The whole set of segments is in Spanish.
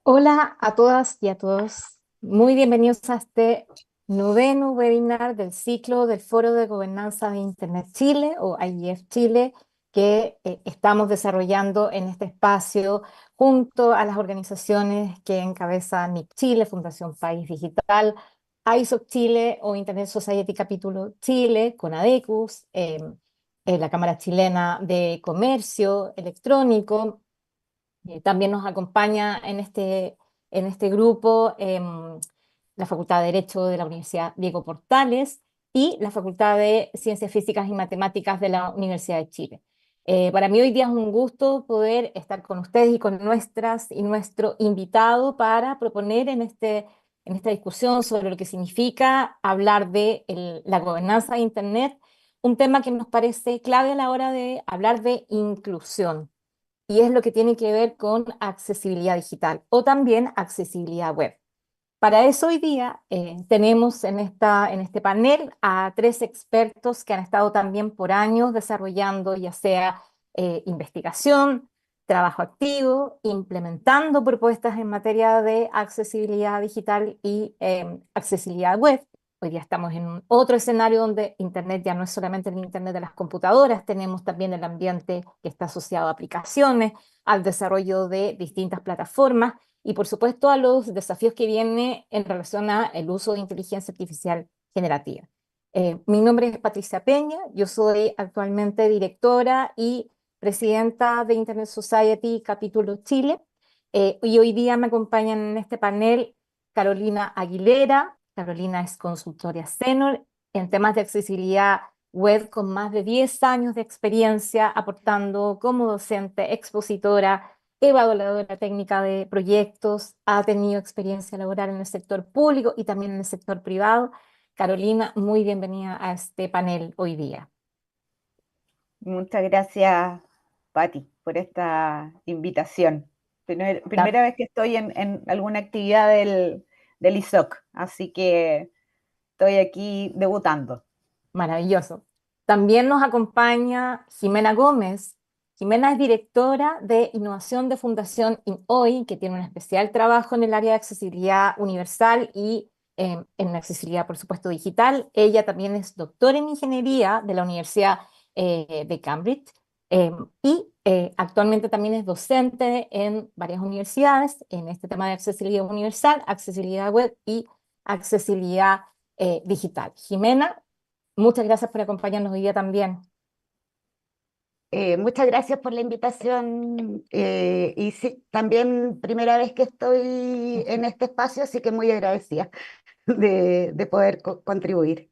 Hola a todas y a todos. Muy bienvenidos a este noveno webinar del ciclo del Foro de Gobernanza de Internet Chile o IGF Chile que estamos desarrollando en este espacio junto a las organizaciones que encabezan NIC Chile, Fundación País Digital, ISOC Chile o Internet Society Capítulo Chile, CONADECUS, la Cámara Chilena de Comercio Electrónico. También nos acompaña en este grupo la Facultad de Derecho de la Universidad Diego Portales y la Facultad de Ciencias Físicas y Matemáticas de la Universidad de Chile. Para mí hoy día es un gusto poder estar con ustedes y con nuestras y nuestro invitado para proponer en esta discusión sobre lo que significa hablar de la gobernanza de Internet, un tema que nos parece clave a la hora de hablar de inclusión y es lo que tiene que ver con accesibilidad digital o también accesibilidad web. Para eso hoy día tenemos en este panel a tres expertos que han estado también por años desarrollando ya sea investigación, trabajo activo, implementando propuestas en materia de accesibilidad digital y accesibilidad web. Hoy día estamos en otro escenario donde Internet ya no es solamente el Internet de las computadoras, tenemos también el ambiente que está asociado a aplicaciones, al desarrollo de distintas plataformas y por supuesto a los desafíos que viene en relación al uso de inteligencia artificial generativa. Mi nombre es Patricia Peña, yo soy actualmente directora y presidenta de Internet Society Capítulo Chile, y hoy día me acompañan en este panel Carolina Aguilera. Carolina es consultora senior en temas de accesibilidad web con más de 10 años de experiencia aportando como docente, expositora, evaluadora técnica de proyectos, ha tenido experiencia laboral en el sector público y también en el sector privado. Carolina, muy bienvenida a este panel hoy día. Muchas gracias, Patti, por esta invitación. La- Primera vez que estoy en alguna actividad del ISOC, así que estoy aquí debutando. Maravilloso. También nos acompaña Jimena Gómez. Jimena es directora de innovación de Fundación InHoy, que tiene un especial trabajo en el área de accesibilidad universal y en accesibilidad, por supuesto, digital. Ella también es doctora en ingeniería de la Universidad de Cambridge, eh, y actualmente también es docente en varias universidades en este tema de accesibilidad universal, accesibilidad web y accesibilidad digital. Jimena, muchas gracias por acompañarnos hoy día también. Muchas gracias por la invitación y sí, también primera vez que estoy en este espacio, así que muy agradecida de poder contribuir.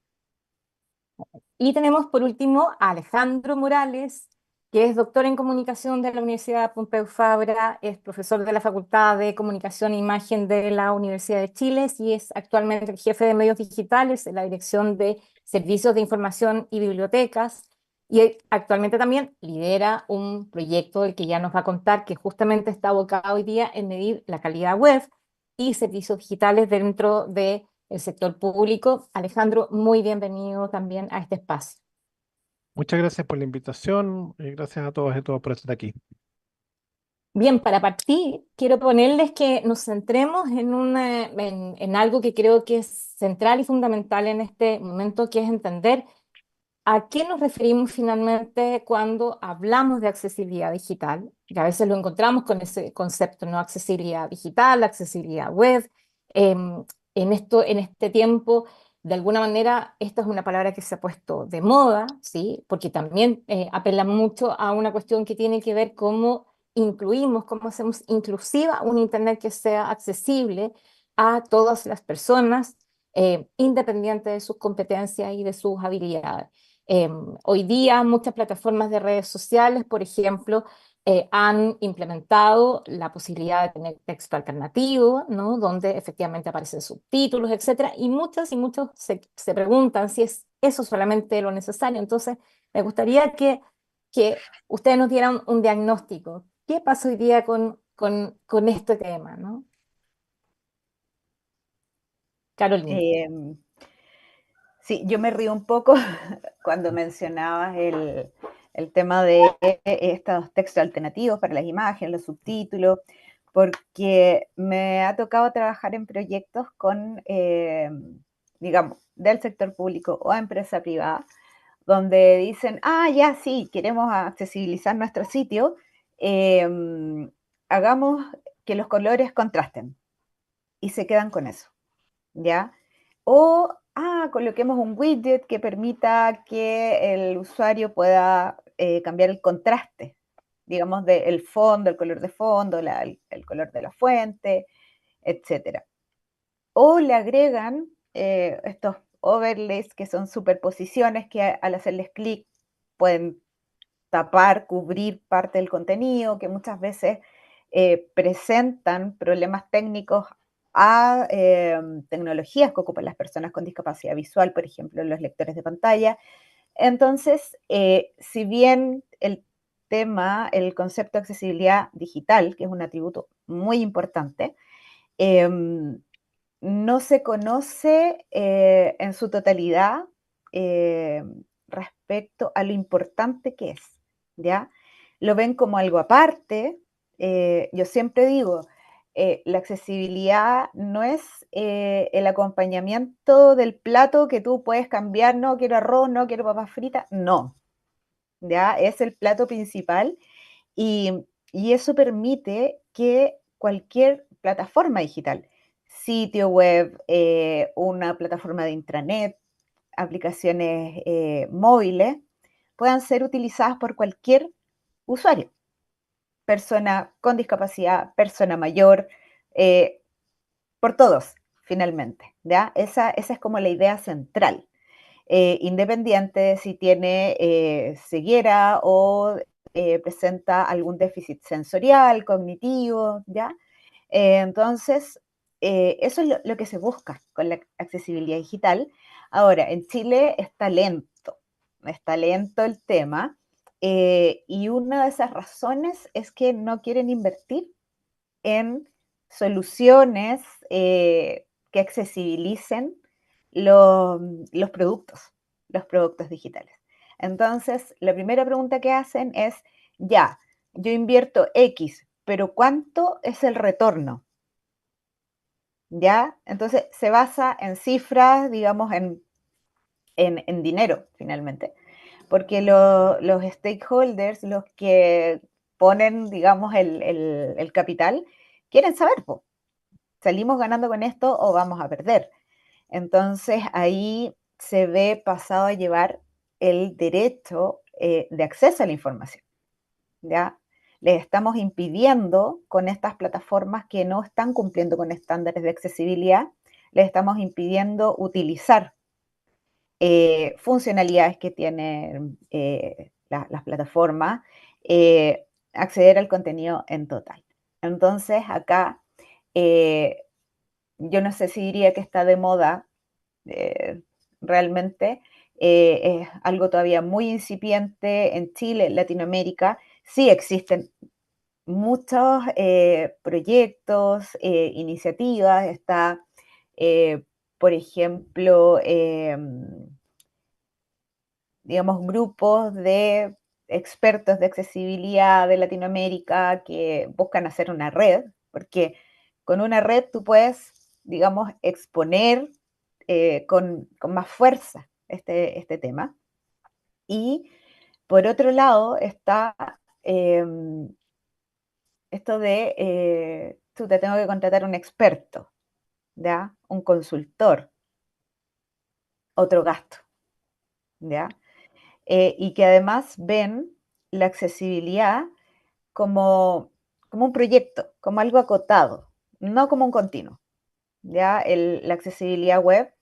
Y tenemos por último a Alejandro Morales, que es doctor en comunicación de la Universidad Pompeu Fabra, es profesor de la Facultad de Comunicación e Imagen de la Universidad de Chile y es actualmente el jefe de medios digitales en la Dirección de Servicios de Información y Bibliotecas. Y actualmente también lidera un proyecto del que ya nos va a contar, que justamente está abocado hoy día en medir la calidad web y servicios digitales dentro de el sector público. Alejandro, muy bienvenido también a este espacio. Muchas gracias por la invitación y gracias a todos y todas por estar aquí. Bien, para partir, quiero ponerles que nos centremos en algo que creo que es central y fundamental en este momento, que es entender a qué nos referimos finalmente cuando hablamos de accesibilidad digital, que a veces lo encontramos con ese concepto, ¿no? Accesibilidad digital, accesibilidad web. En este tiempo, de alguna manera, esta es una palabra que se ha puesto de moda, ¿sí? Porque también apela mucho a una cuestión que tiene que ver cómo incluimos, cómo hacemos inclusiva un Internet que sea accesible a todas las personas, independiente de sus competencias y de sus habilidades. Eh, Hoy día muchas plataformas de redes sociales, por ejemplo, han implementado la posibilidad de tener texto alternativo, ¿no? Donde efectivamente aparecen subtítulos, etcétera, y muchos se preguntan si es eso solamente lo necesario. Entonces, me gustaría que ustedes nos dieran un diagnóstico. ¿Qué pasa hoy día con este tema, ¿no? Carolina. Eh, sí, yo me río un poco cuando mencionabas el tema de estos textos alternativos para las imágenes, los subtítulos, porque me ha tocado trabajar en proyectos con, digamos, del sector público o empresa privada, donde dicen, ya sí, queremos accesibilizar nuestro sitio, hagamos que los colores contrasten y se quedan con eso, ¿ya? O, coloquemos un widget que permita que el usuario pueda cambiar el contraste, digamos, del fondo, el color de fondo, el color de la fuente, etcétera. O le agregan estos overlays que son superposiciones que al hacerles clic pueden tapar, cubrir parte del contenido, que muchas veces presentan problemas técnicos a tecnologías que ocupan las personas con discapacidad visual, por ejemplo, los lectores de pantalla. Entonces, si bien el tema, el concepto de accesibilidad digital, que es un atributo muy importante, no se conoce en su totalidad eh, respecto a lo importante que es, ¿ya? Lo ven como algo aparte. Yo siempre digo, la accesibilidad no es el acompañamiento del plato que tú puedes cambiar, no quiero arroz, no quiero papas fritas, no, ¿ya? Es el plato principal y eso permite que cualquier plataforma digital, sitio web, una plataforma de intranet, aplicaciones móviles, puedan ser utilizadas por cualquier usuario, persona con discapacidad, persona mayor, eh, por todos, finalmente, ¿ya? Esa es como la idea central, independiente de si tiene ceguera o presenta algún déficit sensorial, cognitivo, ¿ya? Entonces, eso es lo que se busca con la accesibilidad digital. Ahora, en Chile está lento el tema, y una de esas razones es que no quieren invertir en soluciones que accesibilicen los, los productos, los productos digitales. Entonces, la primera pregunta que hacen es, ya, yo invierto X, pero ¿cuánto es el retorno? ¿Ya? Entonces, se basa en cifras, digamos, en dinero, finalmente. Porque los stakeholders, los que ponen, digamos, el capital, quieren saber, po, ¿salimos ganando con esto o vamos a perder? Entonces, ahí se ve pasado a llevar el derecho de acceso a la información, ¿ya? Les estamos impidiendo con estas plataformas que no están cumpliendo con estándares de accesibilidad, les estamos impidiendo utilizar funcionalidades que tienen las plataformas, acceder al contenido en total. Entonces, acá eh, yo no sé si diría que está de moda realmente, es algo todavía muy incipiente en Chile, en Latinoamérica. Sí existen muchos proyectos, iniciativas, está, eh, por ejemplo, digamos, grupos de expertos de accesibilidad de Latinoamérica que buscan hacer una red, porque con una red tú puedes, digamos, exponer con más fuerza este tema. Y por otro lado está esto de, tú te tengo que contratar un experto, ¿ya? Un consultor, otro gasto, ¿ya? Y que además ven la accesibilidad como, como un proyecto, como algo acotado, no como un continuo. ¿Ya? La accesibilidad web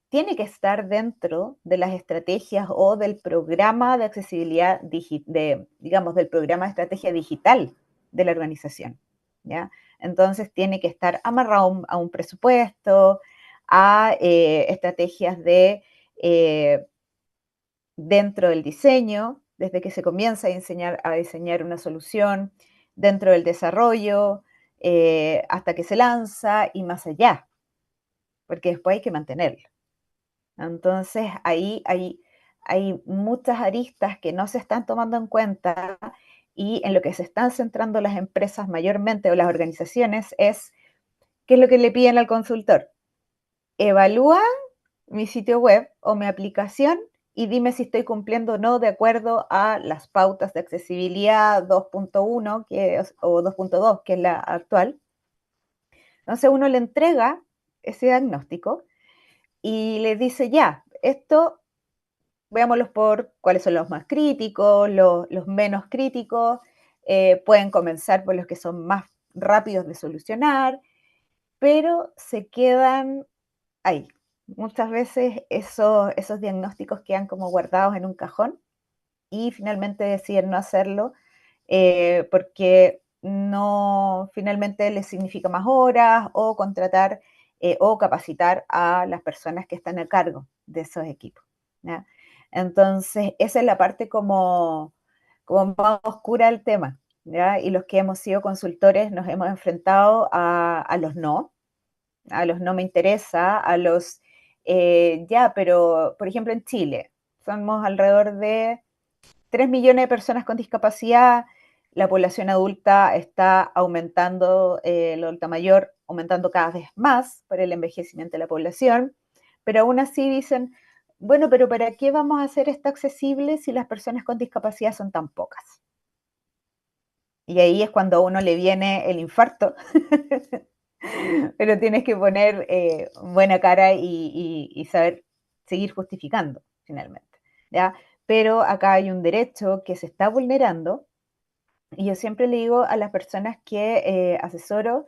tiene que estar dentro de las estrategias o del programa de accesibilidad, digamos, del programa de estrategia digital de la organización. ¿Ya? Entonces tiene que estar amarrado a un presupuesto, a estrategias de dentro del diseño, desde que se comienza a diseñar una solución, dentro del desarrollo, hasta que se lanza y más allá, porque después hay que mantenerlo. Entonces, ahí hay muchas aristas que no se están tomando en cuenta y en lo que se están centrando las empresas mayormente o las organizaciones es, ¿qué es lo que le piden al consultor? Evalúa mi sitio web o mi aplicación y dime si estoy cumpliendo o no de acuerdo a las pautas de accesibilidad 2.1 o 2.2, que es la actual. Entonces uno le entrega ese diagnóstico y le dice, ya, esto veámoslos por cuáles son los más críticos, los menos críticos, pueden comenzar por los que son más rápidos de solucionar, pero se quedan ahí. Muchas veces esos diagnósticos quedan como guardados en un cajón y finalmente deciden no hacerlo porque no, finalmente les significa más horas o contratar o capacitar a las personas que están a cargo de esos equipos, ¿ya? Entonces, esa es la parte como más oscura del tema, ¿ya? Y los que hemos sido consultores nos hemos enfrentado a los no me interesa, ya, pero por ejemplo en Chile, somos alrededor de 3 millones de personas con discapacidad, la población adulta está aumentando, el adulta mayor aumentando cada vez más por el envejecimiento de la población, pero aún así dicen, bueno, pero ¿para qué vamos a hacer esto accesible si las personas con discapacidad son tan pocas? Y ahí es cuando a uno le viene el infarto, pero tienes que poner buena cara y saber seguir justificando finalmente, ¿ya? Pero acá hay un derecho que se está vulnerando y yo siempre le digo a las personas que asesoro,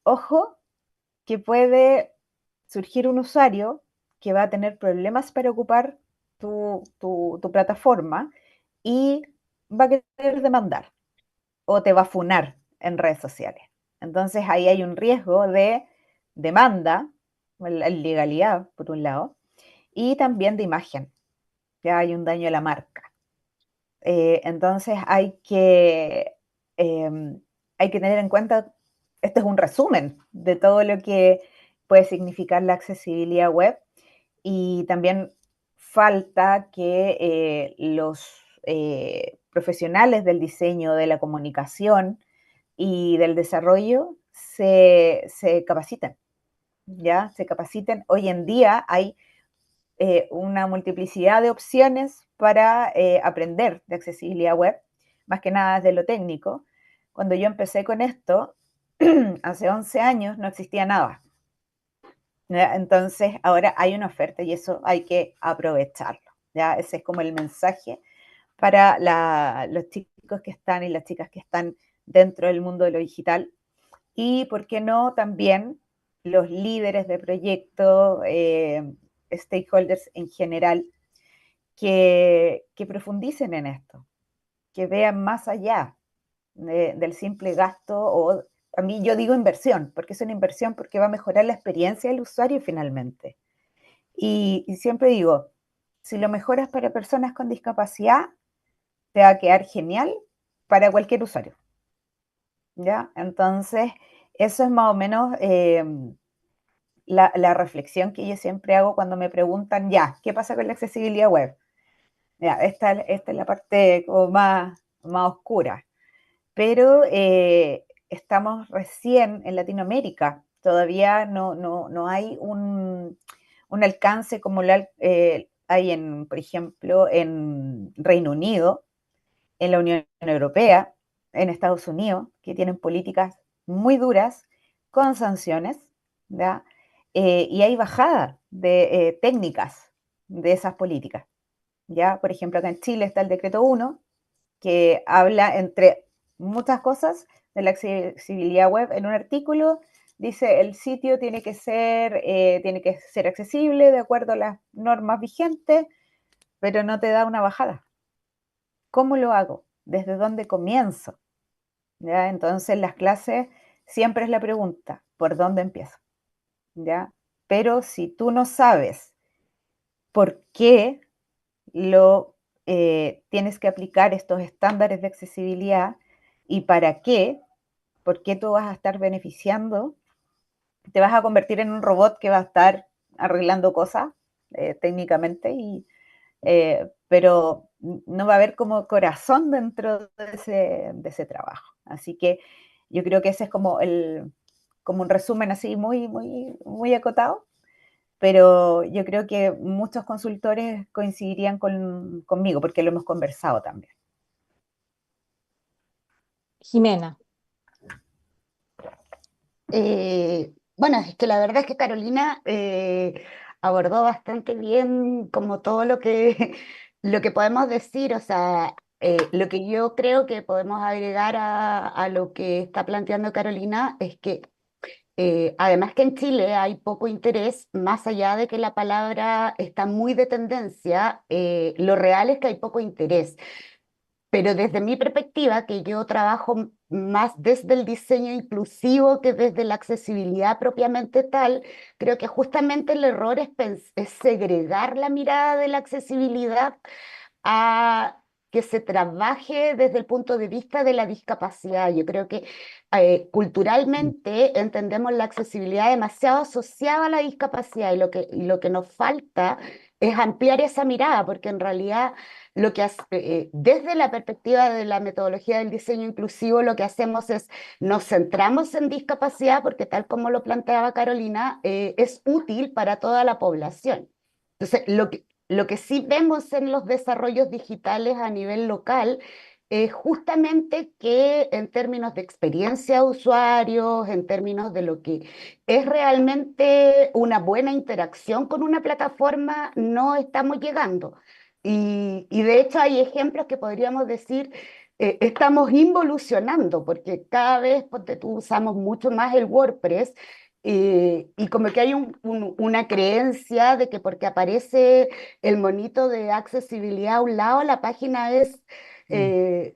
ojo, que puede surgir un usuario que va a tener problemas para ocupar tu plataforma y va a querer demandar o te va a funar en redes sociales. Entonces ahí hay un riesgo de demanda, la ilegalidad por un lado, y también de imagen, ya hay un daño a la marca. Entonces hay que tener en cuenta, este es un resumen de todo lo que puede significar la accesibilidad web y también falta que los profesionales del diseño, de la comunicación y del desarrollo se capaciten, ¿ya? Se capaciten. Hoy en día hay una multiplicidad de opciones para aprender de accesibilidad web, más que nada desde lo técnico. Cuando yo empecé con esto, hace 11 años no existía nada. ¿Ya? Entonces, ahora hay una oferta y eso hay que aprovecharlo. ¿Ya? Ese es como el mensaje para los chicos que están y las chicas que están dentro del mundo de lo digital. Y, ¿por qué no?, también los líderes de proyecto, stakeholders en general, que profundicen en esto, que vean más allá del simple gasto o, a mí yo digo inversión, porque es una inversión porque va a mejorar la experiencia del usuario finalmente. Y siempre digo, si lo mejoras para personas con discapacidad, te va a quedar genial para cualquier usuario, ¿ya? Entonces, eso es más o menos la reflexión que yo siempre hago cuando me preguntan, ya, ¿qué pasa con la accesibilidad web? Ya, esta es la parte como más oscura, pero estamos recién en Latinoamérica, todavía no hay un alcance como hay por ejemplo, en Reino Unido, en la Unión Europea, en Estados Unidos, que tienen políticas muy duras con sanciones, ¿ya? Y hay bajada de técnicas de esas políticas, ¿ya? Por ejemplo, acá en Chile está el decreto 1, que habla, entre muchas cosas, de la accesibilidad web. En un artículo dice, el sitio tiene que ser accesible de acuerdo a las normas vigentes, pero no te da una bajada. ¿Cómo lo hago? ¿Desde dónde comienzo? ¿Ya? Entonces, las clases siempre es la pregunta, ¿por dónde empiezo? ¿Ya? Pero si tú no sabes por qué tienes que aplicar estos estándares de accesibilidad y para qué, por qué tú vas a estar beneficiando, te vas a convertir en un robot que va a estar arreglando cosas técnicamente, pero no va a haber como corazón dentro de ese trabajo. Así que yo creo que ese es como un resumen así muy, muy, muy acotado, pero yo creo que muchos consultores coincidirían conmigo porque lo hemos conversado también. Jimena, Bueno, es que la verdad es que Carolina abordó bastante bien como todo lo que podemos decir, o sea, lo que yo creo que podemos agregar a lo que está planteando Carolina es que además que en Chile hay poco interés, más allá de que la palabra está muy de tendencia, lo real es que hay poco interés. Pero desde mi perspectiva, que yo trabajo más desde el diseño inclusivo que desde la accesibilidad propiamente tal, creo que justamente el error es segregar la mirada de la accesibilidad a que se trabaje desde el punto de vista de la discapacidad. Yo creo que culturalmente entendemos la accesibilidad demasiado asociada a la discapacidad y lo que nos falta es ampliar esa mirada, porque en realidad desde la perspectiva de la metodología del diseño inclusivo, lo que hacemos es nos centramos en discapacidad porque tal como lo planteaba Carolina, es útil para toda la población. Entonces, lo que sí vemos en los desarrollos digitales a nivel local es justamente que en términos de experiencia de usuarios, en términos de lo que es realmente una buena interacción con una plataforma, no estamos llegando. Y de hecho hay ejemplos que podríamos decir, estamos involucionando, porque cada vez ponte tú, usamos mucho más el WordPress y como que hay una creencia de que porque aparece el monito de accesibilidad a un lado, la página es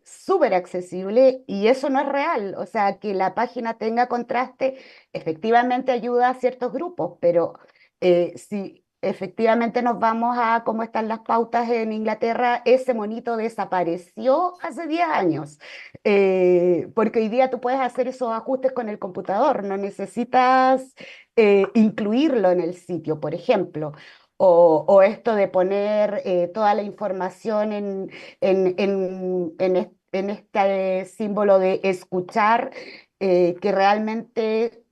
súper accesible y eso no es real. O sea, que la página tenga contraste efectivamente ayuda a ciertos grupos, pero si efectivamente nos vamos a cómo están las pautas en Inglaterra, ese monito desapareció hace 10 años. Porque hoy día tú puedes hacer esos ajustes con el computador, no necesitas incluirlo en el sitio, por ejemplo. O esto de poner toda la información en este símbolo de escuchar, que realmente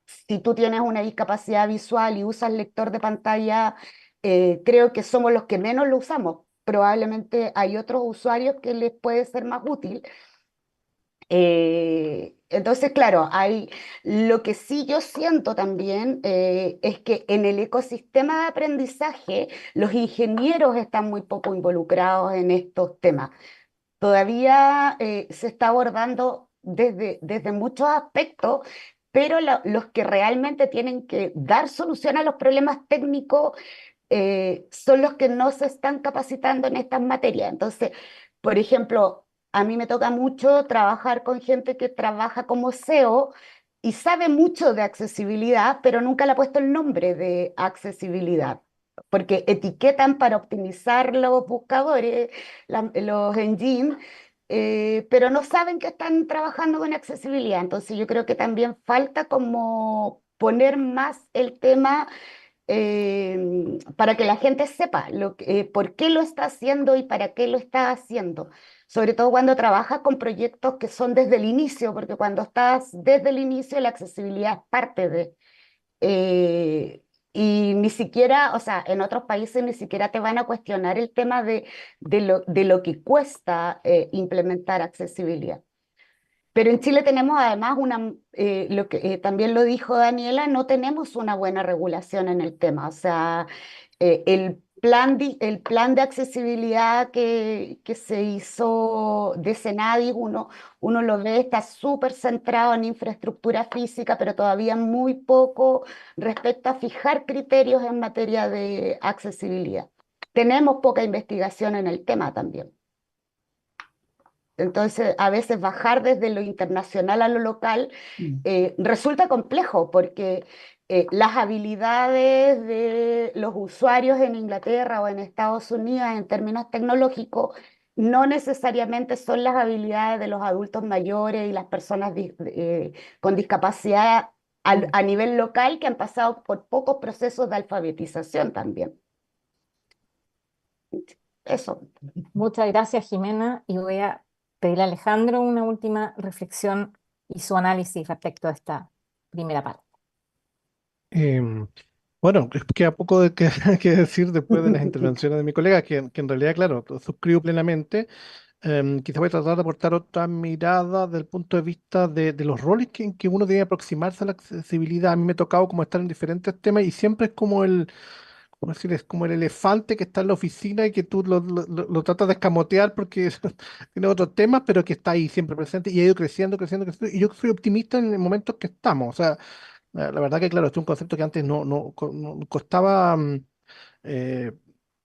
si tú tienes una discapacidad visual y usas lector de pantalla, creo que somos los que menos lo usamos. Probablemente hay otros usuarios que les puede ser más útil. Entonces, claro, lo que sí yo siento también es que en el ecosistema de aprendizaje los ingenieros están muy poco involucrados en estos temas. Todavía se está abordando desde muchos aspectos, pero los que realmente tienen que dar solución a los problemas técnicos son los que no se están capacitando en estas materias. Entonces, por ejemplo, a mí me toca mucho trabajar con gente que trabaja como SEO y sabe mucho de accesibilidad, pero nunca le ha puesto el nombre de accesibilidad, porque etiquetan para optimizar los buscadores, los engines, pero no saben que están trabajando con accesibilidad. Entonces yo creo que también falta como poner más el tema para que la gente sepa por qué lo está haciendo y para qué lo está haciendo. Sobre todo cuando trabajas con proyectos que son desde el inicio, porque cuando estás desde el inicio la accesibilidad es parte de... eh, y ni siquiera, o sea, en otros países ni siquiera te van a cuestionar el tema de lo que cuesta implementar accesibilidad. Pero en Chile tenemos además lo que también lo dijo Daniela, no tenemos una buena regulación en el tema. O sea, el plan de accesibilidad que se hizo de Senadis, uno lo ve, está súper centrado en infraestructura física, pero todavía muy poco respecto a fijar criterios en materia de accesibilidad. Tenemos poca investigación en el tema también. Entonces, a veces bajar desde lo internacional a lo local resulta complejo porque las habilidades de los usuarios en Inglaterra o en Estados Unidos en términos tecnológicos no necesariamente son las habilidades de los adultos mayores y las personas con discapacidad a nivel local que han pasado por pocos procesos de alfabetización también. Eso. Muchas gracias, Jimena, y voy a pedirle a Alejandro una última reflexión y su análisis respecto a esta primera parte. Em, bueno, es que a poco de que, que decir después de las intervenciones de mi colega, que en realidad, claro, suscribo plenamente. Quizá voy a tratar de aportar otra mirada desde el punto de vista de los roles en que uno debe aproximarse a la accesibilidad. A mí me ha tocado como estar en diferentes temas y siempre es como ¿cómo decir? Es como el elefante que está en la oficina y que tú lo tratas de escamotear porque tiene otros temas, pero que está ahí siempre presente y ha ido creciendo, creciendo, creciendo. Y yo soy optimista en el momento que estamos. O sea, la verdad que, claro, esto es un concepto que antes no costaba eh,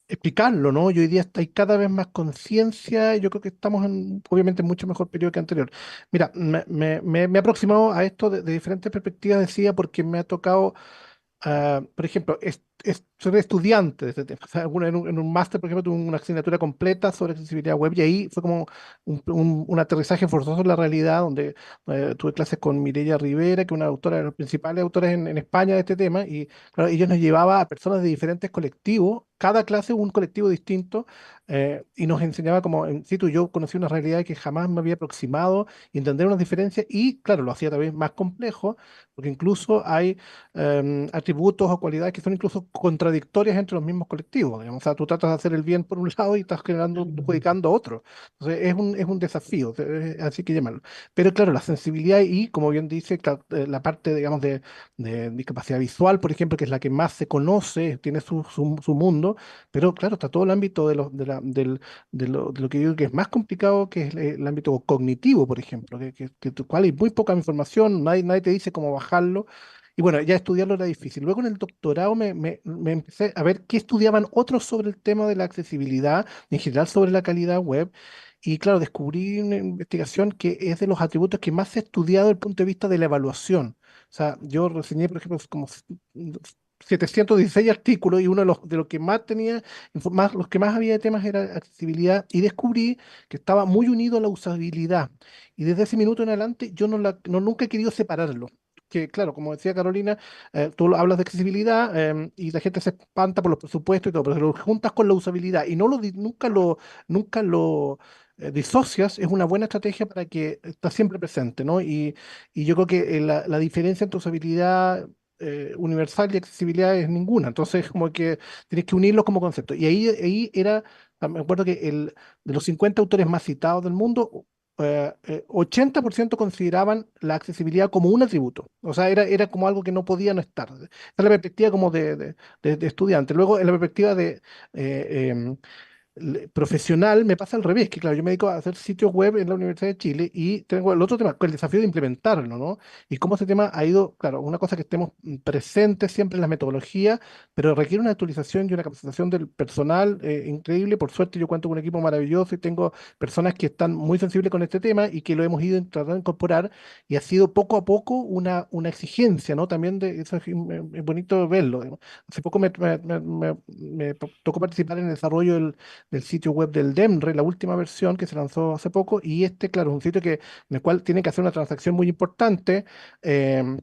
explicarlo, ¿no? Y hoy día hay cada vez más conciencia y yo creo que estamos en, obviamente, en mucho mejor periodo que anterior. Mira, me he aproximado a esto de diferentes perspectivas, decía, porque me ha tocado por ejemplo, soy estudiante de este tema. O sea, en un máster, por ejemplo, tuve una asignatura completa sobre accesibilidad web y ahí fue como un aterrizaje forzoso en la realidad, donde tuve clases con Mireia Rivera, que es una autora de los principales autores en España de este tema, y claro, ellos nos llevaba a personas de diferentes colectivos, cada clase un colectivo distinto, y nos enseñaba como, en situ, yo conocí una realidad que jamás me había aproximado y entender unas diferencias, y claro, lo hacía también más complejo, porque incluso hay atributos o cualidades que son incluso contradictorias entre los mismos colectivos. Digamos. O sea, tú tratas de hacer el bien por un lado y estás generando, perjudicando a otro. Entonces, es un desafío, así que llamarlo. Pero claro, la sensibilidad y, como bien dice, la parte, digamos, de discapacidad visual, por ejemplo, que es la que más se conoce, tiene su mundo, pero claro, está todo el ámbito de lo que digo que es más complicado, que es el ámbito cognitivo, por ejemplo, cual hay muy poca información, nadie te dice cómo bajarlo. Y bueno, ya estudiarlo era difícil. Luego en el doctorado me empecé a ver qué estudiaban otros sobre el tema de la accesibilidad, en general sobre la calidad web. Y claro, descubrí una investigación que es de los atributos que más se ha estudiado desde el punto de vista de la evaluación. O sea, yo reseñé, por ejemplo, como 716 artículos y uno de los que más tenía, los que más había de temas era accesibilidad y descubrí que estaba muy unido a la usabilidad. Y desde ese minuto en adelante yo nunca he querido separarlo que, claro, como decía Carolina, tú hablas de accesibilidad y la gente se espanta por los presupuestos y todo, pero si lo juntas con la usabilidad y nunca lo disocias, es una buena estrategia para que está siempre presente, ¿no? Y yo creo que la diferencia entre usabilidad universal y accesibilidad es ninguna, entonces como que tienes que unirlos como concepto. Y ahí era, me acuerdo que de los 50 autores más citados del mundo, 80% consideraban la accesibilidad como un atributo. O sea, era como algo que no podía no estar. Esa es la perspectiva como de estudiante. Luego, en la perspectiva profesional me pasa al revés, que claro, yo me dedico a hacer sitios web en la Universidad de Chile y tengo el otro tema, el desafío de implementarlo, ¿no? Y cómo ese tema ha ido, claro, una cosa que estemos presentes siempre en la metodología, pero requiere una actualización y una capacitación del personal increíble. Por suerte yo cuento con un equipo maravilloso y tengo personas que están muy sensibles con este tema y que lo hemos ido tratando de incorporar y ha sido poco a poco una exigencia, ¿no? También eso es bonito verlo. Digamos. Hace poco me tocó participar en el desarrollo del sitio web del DEMRE, la última versión que se lanzó hace poco, y este, claro, es un sitio en el cual tienen que hacer una transacción muy importante, eh,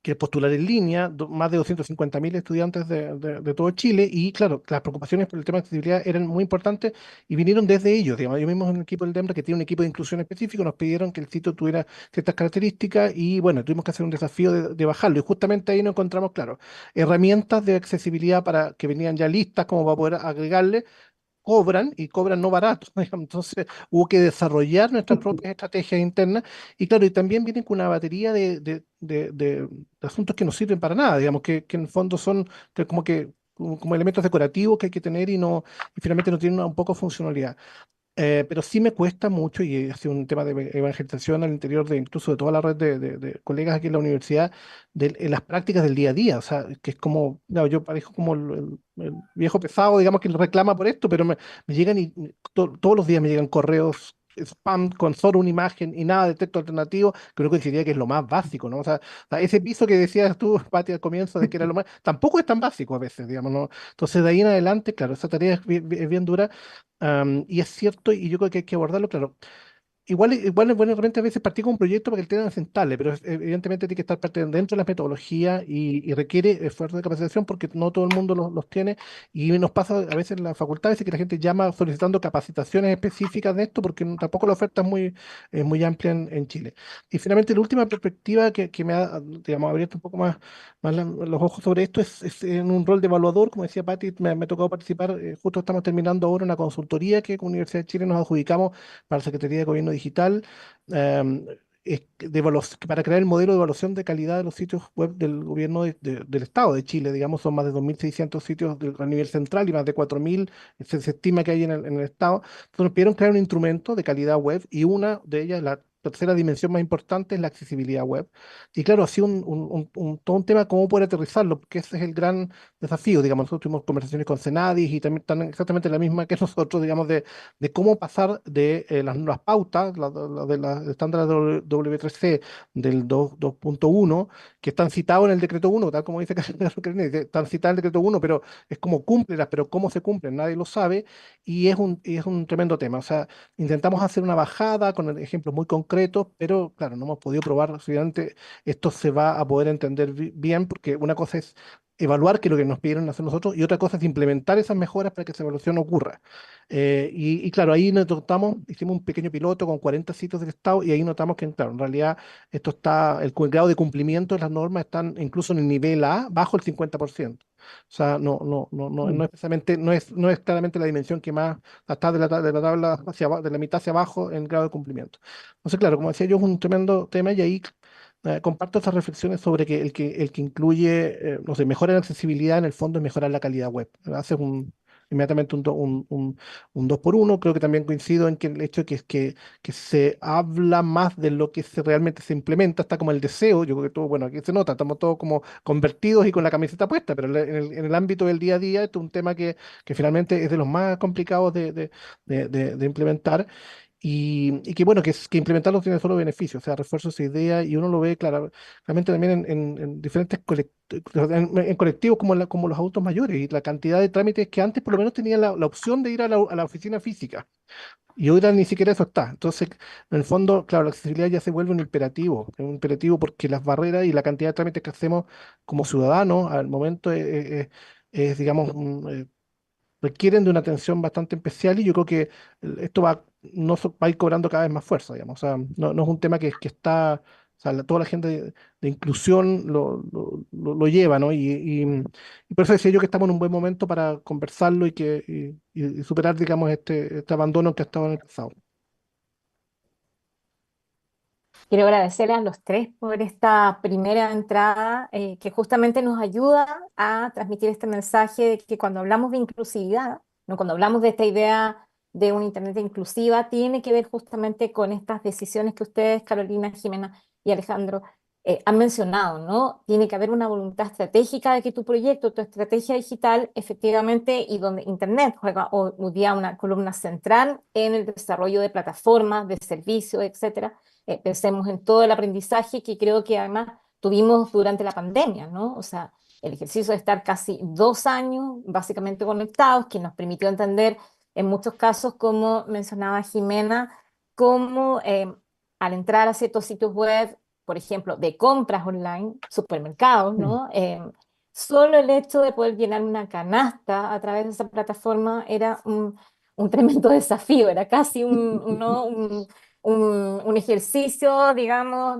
que es postular en línea, más de 250.000 estudiantes de todo Chile, y claro, las preocupaciones por el tema de accesibilidad eran muy importantes y vinieron desde ellos, digamos, ellos mismos en el equipo del DEMRE, que tiene un equipo de inclusión específico, nos pidieron que el sitio tuviera ciertas características y bueno, tuvimos que hacer un desafío de bajarlo, y justamente ahí nos encontramos, claro, herramientas de accesibilidad para que venían ya listas como para poder agregarle, cobran y cobran no barato. Digamos. Entonces hubo que desarrollar nuestras propias estrategias internas y claro, y también vienen con una batería de asuntos que no sirven para nada, digamos, que en el fondo son como elementos decorativos que hay que tener y finalmente no tienen un poco funcionalidad. Pero sí me cuesta mucho, y ha sido un tema de evangelización al interior de incluso de toda la red de colegas aquí en la universidad, en las prácticas del día a día. O sea, que es como, no, yo parezco como el viejo pesado, digamos, que reclama por esto, pero me llegan todos los días me llegan correos spam con solo una imagen y nada de texto alternativo, creo que diría que es lo más básico, ¿no? O sea, ese piso que decías tú, Pati, al comienzo de que era lo más, tampoco es tan básico a veces, digamos, ¿no? Entonces, de ahí en adelante, claro, esa tarea es bien dura. Y es cierto, y yo creo que hay que abordarlo, claro. igual es bueno de repente a veces partir con un proyecto para que el tema se instale, pero evidentemente tiene que estar parte dentro de las metodologías y requiere esfuerzo de capacitación porque no todo el mundo los tiene. Y nos pasa a veces en la facultad, a veces que la gente llama solicitando capacitaciones específicas de esto porque tampoco la oferta es muy amplia en Chile. Y finalmente la última perspectiva que me ha, digamos, abierto un poco más los ojos sobre esto es en un rol de evaluador. Como decía Patti, me ha tocado participar, justo estamos terminando ahora una consultoría que con Universidad de Chile nos adjudicamos para la Secretaría de Gobierno Digital, para crear el modelo de evaluación de calidad de los sitios web del gobierno del Estado de Chile. Digamos, son más de 2.600 sitios a nivel central y más de 4.000 se estima que hay en el Estado. Entonces nos pidieron crear un instrumento de calidad web y una de ellas, la tercera dimensión más importante, es la accesibilidad web. Y claro, ha sido todo un tema cómo poder aterrizarlo, porque ese es el gran desafío. Digamos, nosotros tuvimos conversaciones con Cenadis y también están exactamente la misma que nosotros, digamos, de cómo pasar de las pautas, de los estándares W3C del 2.1, que están citados en el decreto 1, tal como dice Carlos Kennedy, están citados en el decreto 1, pero es como cúmplelas, pero cómo se cumplen, nadie lo sabe, y es un tremendo tema. O sea, intentamos hacer una bajada con ejemplos muy concretos, pero claro, no hemos podido probar si realmente esto se va a poder entender bien, porque una cosa es evaluar, que es lo que nos pidieron hacer nosotros, y otra cosa es implementar esas mejoras para que esa evaluación ocurra. Y claro, ahí notamos, hicimos un pequeño piloto con 40 sitios del Estado y ahí notamos que, claro, en realidad esto está, el grado de cumplimiento de las normas están incluso en el nivel A, bajo el 50%. O sea, no Mm. es precisamente, no es claramente la dimensión que más está de la tabla hacia abajo, de la mitad hacia abajo en grado de cumplimiento. Entonces, claro, como decía yo, es un tremendo tema y ahí comparto esas reflexiones sobre que el que incluye, no sé, mejora la accesibilidad en el fondo es mejorar la calidad web. Hace inmediatamente un 2 por uno. Creo que también coincido en que el hecho de que se habla más de lo que realmente se implementa, está como el deseo. Yo creo que todo, bueno, aquí se nota, estamos todos como convertidos y con la camiseta puesta, pero en el ámbito del día a día, esto es un tema que finalmente es de los más complicados de implementar. Y que bueno, que implementarlo tiene solo beneficios, o sea, refuerzo esa idea y uno lo ve claramente también en diferentes en colectivos como los adultos mayores y la cantidad de trámites que antes por lo menos tenían la opción de ir a la oficina física y ahora ni siquiera eso está. Entonces, en el fondo, claro, la accesibilidad ya se vuelve un imperativo porque las barreras y la cantidad de trámites que hacemos como ciudadanos al momento digamos, requieren de una atención bastante especial y yo creo que esto va a ir cobrando cada vez más fuerza, digamos. O sea, no es un tema que está, o sea, toda la gente de inclusión lo lleva, ¿no? Y por eso decía yo que estamos en un buen momento para conversarlo y superar, digamos, este abandono que ha estado en el pasado. Quiero agradecerles a los tres por esta primera entrada que justamente nos ayuda a transmitir este mensaje de que cuando hablamos de inclusividad, ¿no? Cuando hablamos de esta idea de una Internet inclusiva, tiene que ver justamente con estas decisiones que ustedes, Carolina, Jimena y Alejandro, han mencionado, ¿no? Tiene que haber una voluntad estratégica de que tu proyecto, tu estrategia digital, efectivamente, y donde Internet juega hoy día una columna central en el desarrollo de plataformas, de servicios, etcétera. Pensemos en todo el aprendizaje que creo que además tuvimos durante la pandemia, ¿no? O sea, el ejercicio de estar casi 2 años básicamente conectados, que nos permitió entender en muchos casos, como mencionaba Jimena, cómo al entrar a ciertos sitios web, por ejemplo, de compras online, supermercados, Mm. ¿no? Solo el hecho de poder llenar una canasta a través de esa plataforma era un tremendo desafío, era casi ¿no? un ejercicio, digamos,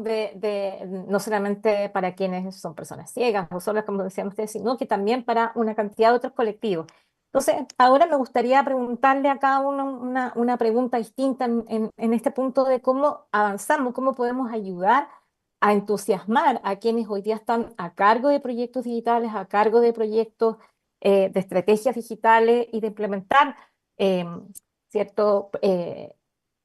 no solamente para quienes son personas ciegas o solas, como decían ustedes, sino que también para una cantidad de otros colectivos. Entonces, ahora me gustaría preguntarle a cada uno una pregunta distinta en este punto de cómo avanzamos, cómo podemos ayudar a entusiasmar a quienes hoy día están a cargo de proyectos digitales, a cargo de proyectos de estrategias digitales y de implementar eh, cierto,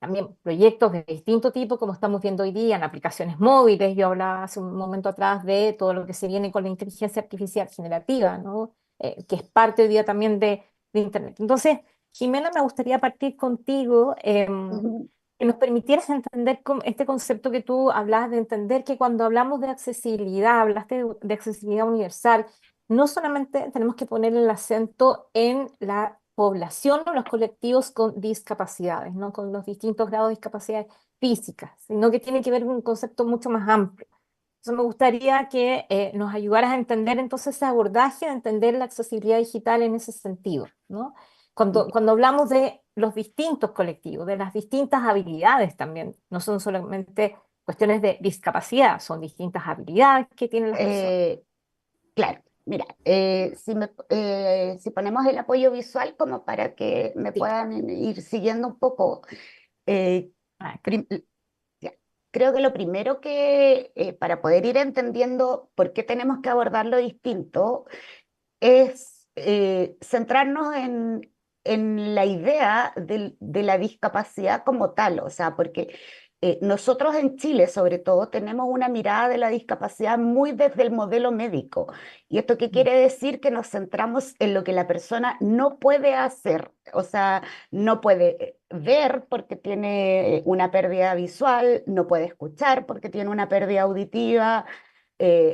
también proyectos de distinto tipo, como estamos viendo hoy día en aplicaciones móviles. Yo hablaba hace un momento atrás de todo lo que se viene con la inteligencia artificial generativa, ¿no? Que es parte hoy día también de Internet. Entonces, Jimena, me gustaría partir contigo, Ujú. que nos permitieras entender este concepto que tú hablas de entender que cuando hablamos de accesibilidad, hablaste de accesibilidad universal, no solamente tenemos que poner el acento en la población o los colectivos con discapacidades, no con los distintos grados de discapacidades físicas, sino que tiene que ver con un concepto mucho más amplio. Entonces me gustaría que nos ayudaras a entender entonces ese abordaje, a entender la accesibilidad digital en ese sentido, ¿no? Cuando hablamos de los distintos colectivos, de las distintas habilidades también, no son solamente cuestiones de discapacidad, son distintas habilidades que tienen las personas. Claro, mira, si ponemos el apoyo visual como para que me Sí. puedan ir siguiendo un poco, eh, Ah, prim- ya, creo que lo primero que, para poder ir entendiendo por qué tenemos que abordarlo distinto, es centrarnos en la idea de la discapacidad como tal, o sea, porque nosotros en Chile, sobre todo, tenemos una mirada de la discapacidad muy desde el modelo médico. ¿Y esto qué quiere decir? Que nos centramos en lo que la persona no puede hacer, o sea, no puede ver porque tiene una pérdida visual, no puede escuchar porque tiene una pérdida auditiva,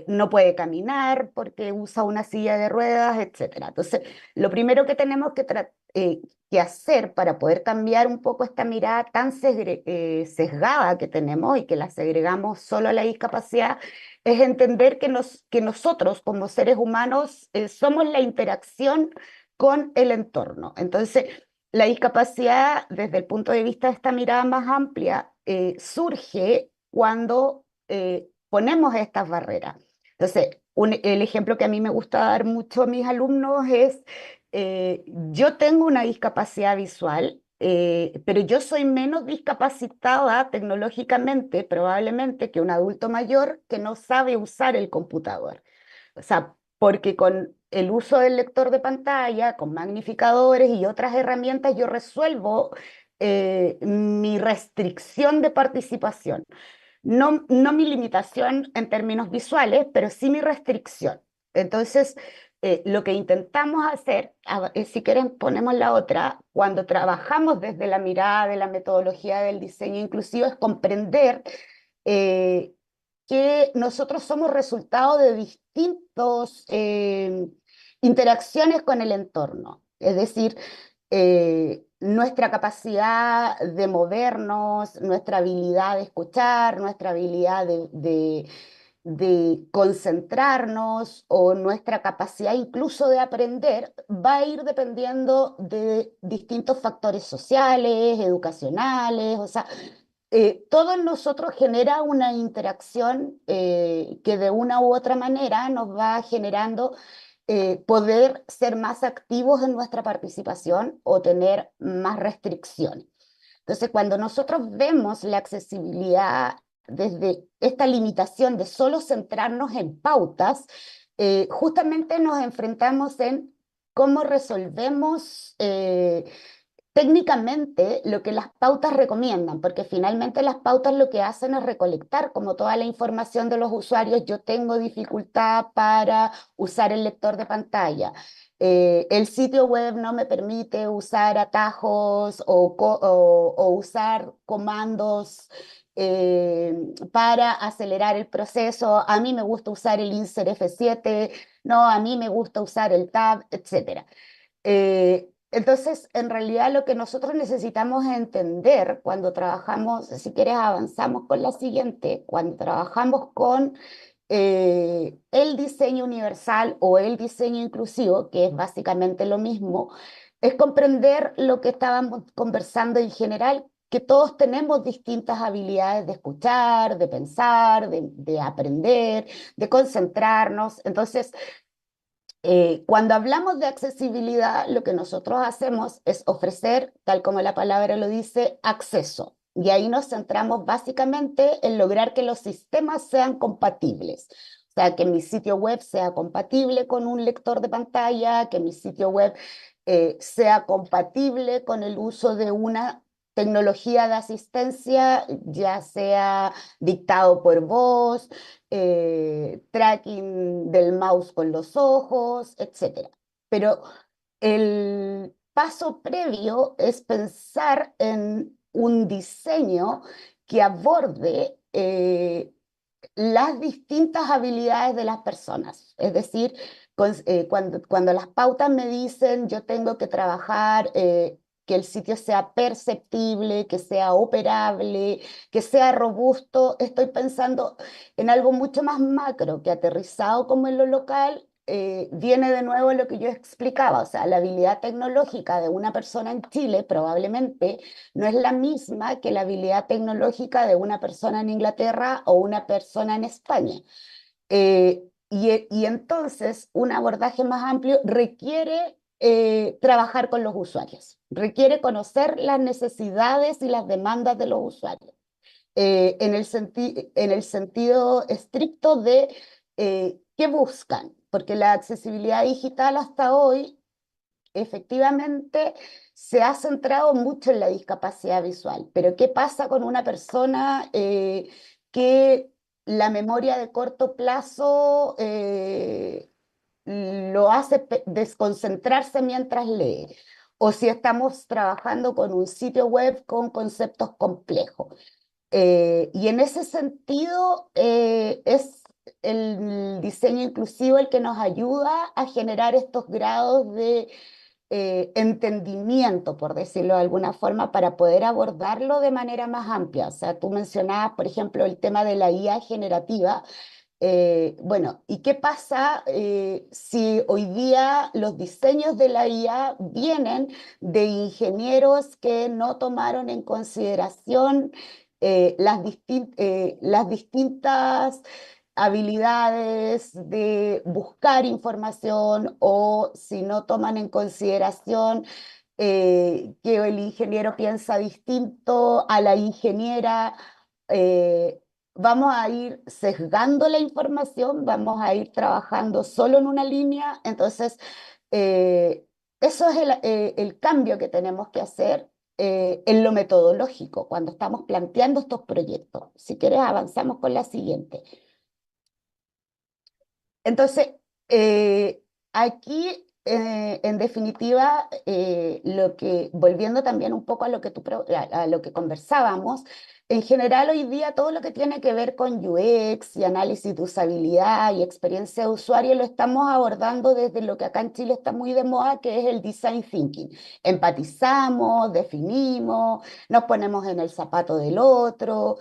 no puede caminar porque usa una silla de ruedas, etcétera. Entonces, lo primero que tenemos que hacer para poder cambiar un poco esta mirada tan sesgada que tenemos y que la segregamos solo a la discapacidad es entender que nosotros como seres humanos somos la interacción con el entorno. Entonces, la discapacidad, desde el punto de vista de esta mirada más amplia, surge cuando ponemos estas barreras. Entonces, el ejemplo que a mí me gusta dar mucho a mis alumnos es, yo tengo una discapacidad visual, pero yo soy menos discapacitada tecnológicamente, probablemente, que un adulto mayor que no sabe usar el computador. O sea, porque con el uso del lector de pantalla, con magnificadores y otras herramientas, yo resuelvo mi restricción de participación. No mi limitación en términos visuales, pero sí mi restricción. Entonces, lo que intentamos hacer, si quieren ponemos la otra, cuando trabajamos desde la mirada de la metodología del diseño inclusivo, es comprender eh, que nosotros somos resultado de distintas interacciones con el entorno. Es decir, nuestra capacidad de movernos, nuestra habilidad de escuchar, nuestra habilidad de concentrarnos o nuestra capacidad incluso de aprender va a ir dependiendo de distintos factores sociales, educacionales, o sea, todo en nosotros genera una interacción que de una u otra manera nos va generando poder ser más activos en nuestra participación o tener más restricciones. Entonces, cuando nosotros vemos la accesibilidad desde esta limitación de solo centrarnos en pautas, justamente nos enfrentamos en cómo resolvemos técnicamente lo que las pautas recomiendan, porque finalmente las pautas lo que hacen es recolectar como toda la información de los usuarios. Yo tengo dificultad para usar el lector de pantalla. El sitio web no me permite usar atajos o usar comandos para acelerar el proceso. A mí me gusta usar el insert F7, no, a mí me gusta usar el tab, etc. Entonces, en realidad lo que nosotros necesitamos entender cuando trabajamos, si quieres avanzamos con la siguiente, cuando trabajamos con el diseño universal o el diseño inclusivo, que es básicamente lo mismo, es comprender lo que estábamos conversando en general, que todos tenemos distintas habilidades de escuchar, de pensar, de aprender, de concentrarnos. Entonces, cuando hablamos de accesibilidad, lo que nosotros hacemos es ofrecer, tal como la palabra lo dice, acceso. Y ahí nos centramos básicamente en lograr que los sistemas sean compatibles. O sea, que mi sitio web sea compatible con un lector de pantalla, que mi sitio web sea compatible con el uso de una tecnología de asistencia, ya sea dictado por voz, tracking del mouse con los ojos, etc. Pero el paso previo es pensar en un diseño que aborde las distintas habilidades de las personas. Es decir, Cuando las pautas me dicen yo tengo que trabajar, que el sitio sea perceptible, que sea operable, que sea robusto, estoy pensando en algo mucho más macro que aterrizado como en lo local. Viene de nuevo lo que yo explicaba, o sea, la habilidad tecnológica de una persona en Chile probablemente no es la misma que la habilidad tecnológica de una persona en Inglaterra o una persona en España. Y entonces un abordaje más amplio requiere trabajar con los usuarios, requiere conocer las necesidades y las demandas de los usuarios, en el sentido estricto de qué buscan, porque la accesibilidad digital hasta hoy efectivamente se ha centrado mucho en la discapacidad visual, pero ¿qué pasa con una persona que la memoria de corto plazo lo hace desconcentrarse mientras lee? O si estamos trabajando con un sitio web con conceptos complejos. Y en ese sentido es el diseño inclusivo el que nos ayuda a generar estos grados de entendimiento, por decirlo de alguna forma, para poder abordarlo de manera más amplia. O sea, tú mencionabas, por ejemplo, el tema de la IA generativa. Bueno, ¿y qué pasa si hoy día los diseños de la IA vienen de ingenieros que no tomaron en consideración las distintas habilidades de buscar información, o si no toman en consideración que el ingeniero piensa distinto a la ingeniera? Vamos a ir sesgando la información, vamos a ir trabajando solo en una línea. Entonces, eso es el cambio que tenemos que hacer en lo metodológico cuando estamos planteando estos proyectos. Si quieres, avanzamos con la siguiente. Entonces, aquí, en definitiva, volviendo también un poco a lo que a lo que conversábamos, en general hoy día todo lo que tiene que ver con UX y análisis de usabilidad y experiencia de usuario lo estamos abordando desde lo que acá en Chile está muy de moda, que es el design thinking. Empatizamos, definimos, nos ponemos en el zapato del otro,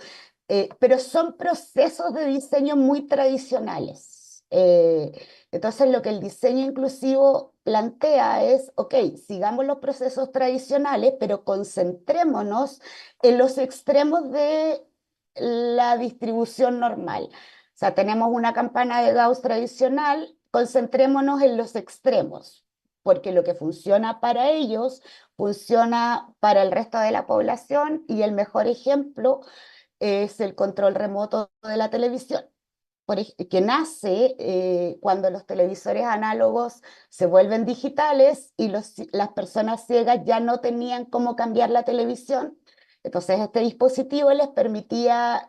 pero son procesos de diseño muy tradicionales. Entonces, lo que el diseño inclusivo plantea es, ok, sigamos los procesos tradicionales, pero concentrémonos en los extremos de la distribución normal. O sea, tenemos una campana de Gauss tradicional, concentrémonos en los extremos, porque lo que funciona para ellos funciona para el resto de la población, y el mejor ejemplo es el control remoto de la televisión, que nace cuando los televisores análogos se vuelven digitales y las personas ciegas ya no tenían cómo cambiar la televisión. Entonces este dispositivo les permitía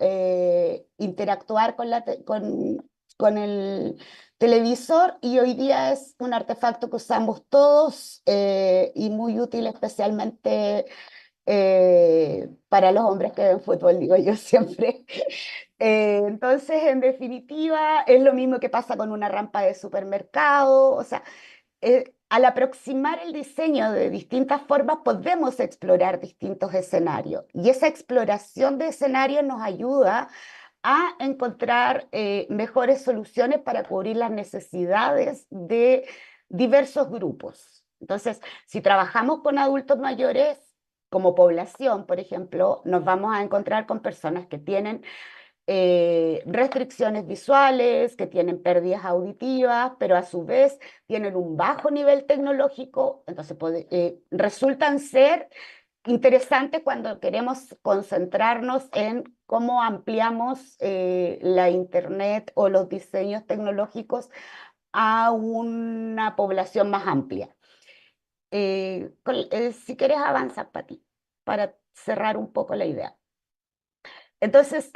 interactuar con el televisor, y hoy día es un artefacto que usamos todos y muy útil especialmente para los hombres que ven fútbol, digo yo siempre. Entonces, en definitiva, es lo mismo que pasa con una rampa de supermercado. O sea, al aproximar el diseño de distintas formas, podemos explorar distintos escenarios. Y esa exploración de escenarios nos ayuda a encontrar mejores soluciones para cubrir las necesidades de diversos grupos. Entonces, si trabajamos con adultos mayores, como población, por ejemplo, nos vamos a encontrar con personas que tienen restricciones visuales, que tienen pérdidas auditivas, pero a su vez tienen un bajo nivel tecnológico. Entonces resultan ser interesantes cuando queremos concentrarnos en cómo ampliamos la Internet o los diseños tecnológicos a una población más amplia. Si quieres avanzar, Pati, para cerrar un poco la idea. Entonces,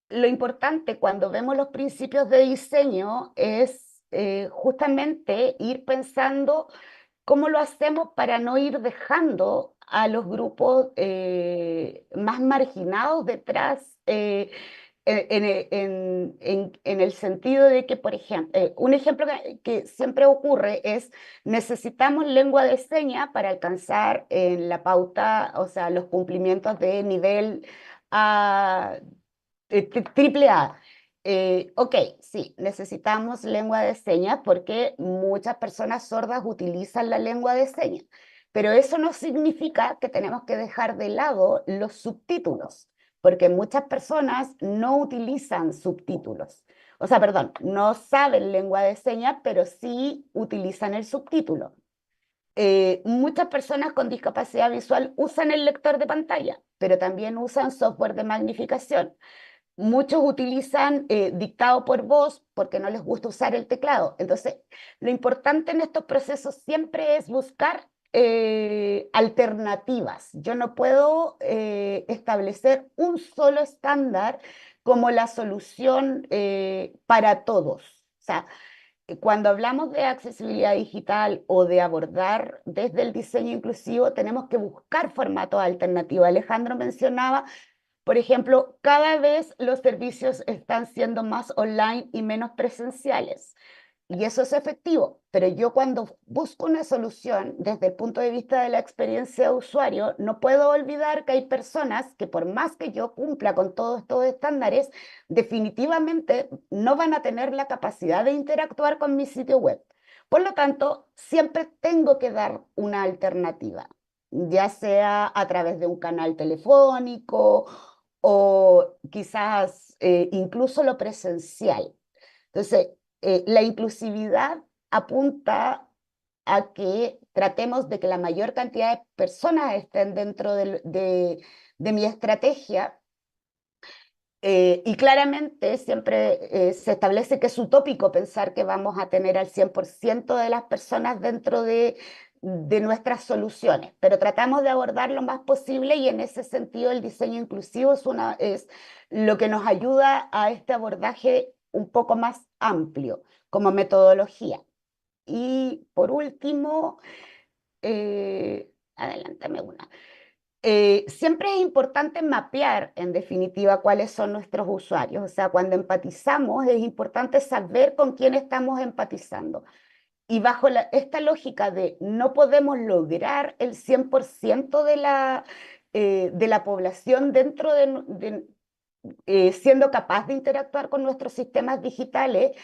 lo importante cuando vemos los principios de diseño es justamente ir pensando cómo lo hacemos para no ir dejando a los grupos más marginados detrás, en el sentido de que, por ejemplo, un ejemplo que siempre ocurre es, necesitamos lengua de señas para alcanzar en la pauta, o sea, los cumplimientos de nivel A, triple A. Ok, sí, necesitamos lengua de señas porque muchas personas sordas utilizan la lengua de señas, pero eso no significa que tenemos que dejar de lado los subtítulos, porque muchas personas no utilizan subtítulos. O sea, perdón, no saben lengua de señas, pero sí utilizan el subtítulo. Muchas personas con discapacidad visual usan el lector de pantalla, pero también usan software de magnificación. Muchos utilizan dictado por voz porque no les gusta usar el teclado. Entonces, lo importante en estos procesos siempre es buscar alternativas. Yo no puedo establecer un solo estándar como la solución para todos. O sea, cuando hablamos de accesibilidad digital o de abordar desde el diseño inclusivo, tenemos que buscar formatos alternativos. Alejandro mencionaba, por ejemplo, cada vez los servicios están siendo más online y menos presenciales. Y eso es efectivo, pero yo cuando busco una solución desde el punto de vista de la experiencia de usuario, no puedo olvidar que hay personas que por más que yo cumpla con todos estos estándares, definitivamente no van a tener la capacidad de interactuar con mi sitio web. Por lo tanto, siempre tengo que dar una alternativa, ya sea a través de un canal telefónico o quizás incluso lo presencial. Entonces, la inclusividad apunta a que tratemos de que la mayor cantidad de personas estén dentro de mi estrategia. Y claramente siempre se establece que es utópico pensar que vamos a tener al 100% de las personas dentro de nuestras soluciones, pero tratamos de abordar lo más posible y en ese sentido el diseño inclusivo es lo que nos ayuda a este abordaje un poco más amplio como metodología. Y por último, adelántame una. Siempre es importante mapear, en definitiva, cuáles son nuestros usuarios. O sea, cuando empatizamos es importante saber con quién estamos empatizando. Y bajo esta lógica de no podemos lograr el 100% de la población dentro siendo capaz de interactuar con nuestros sistemas digitales,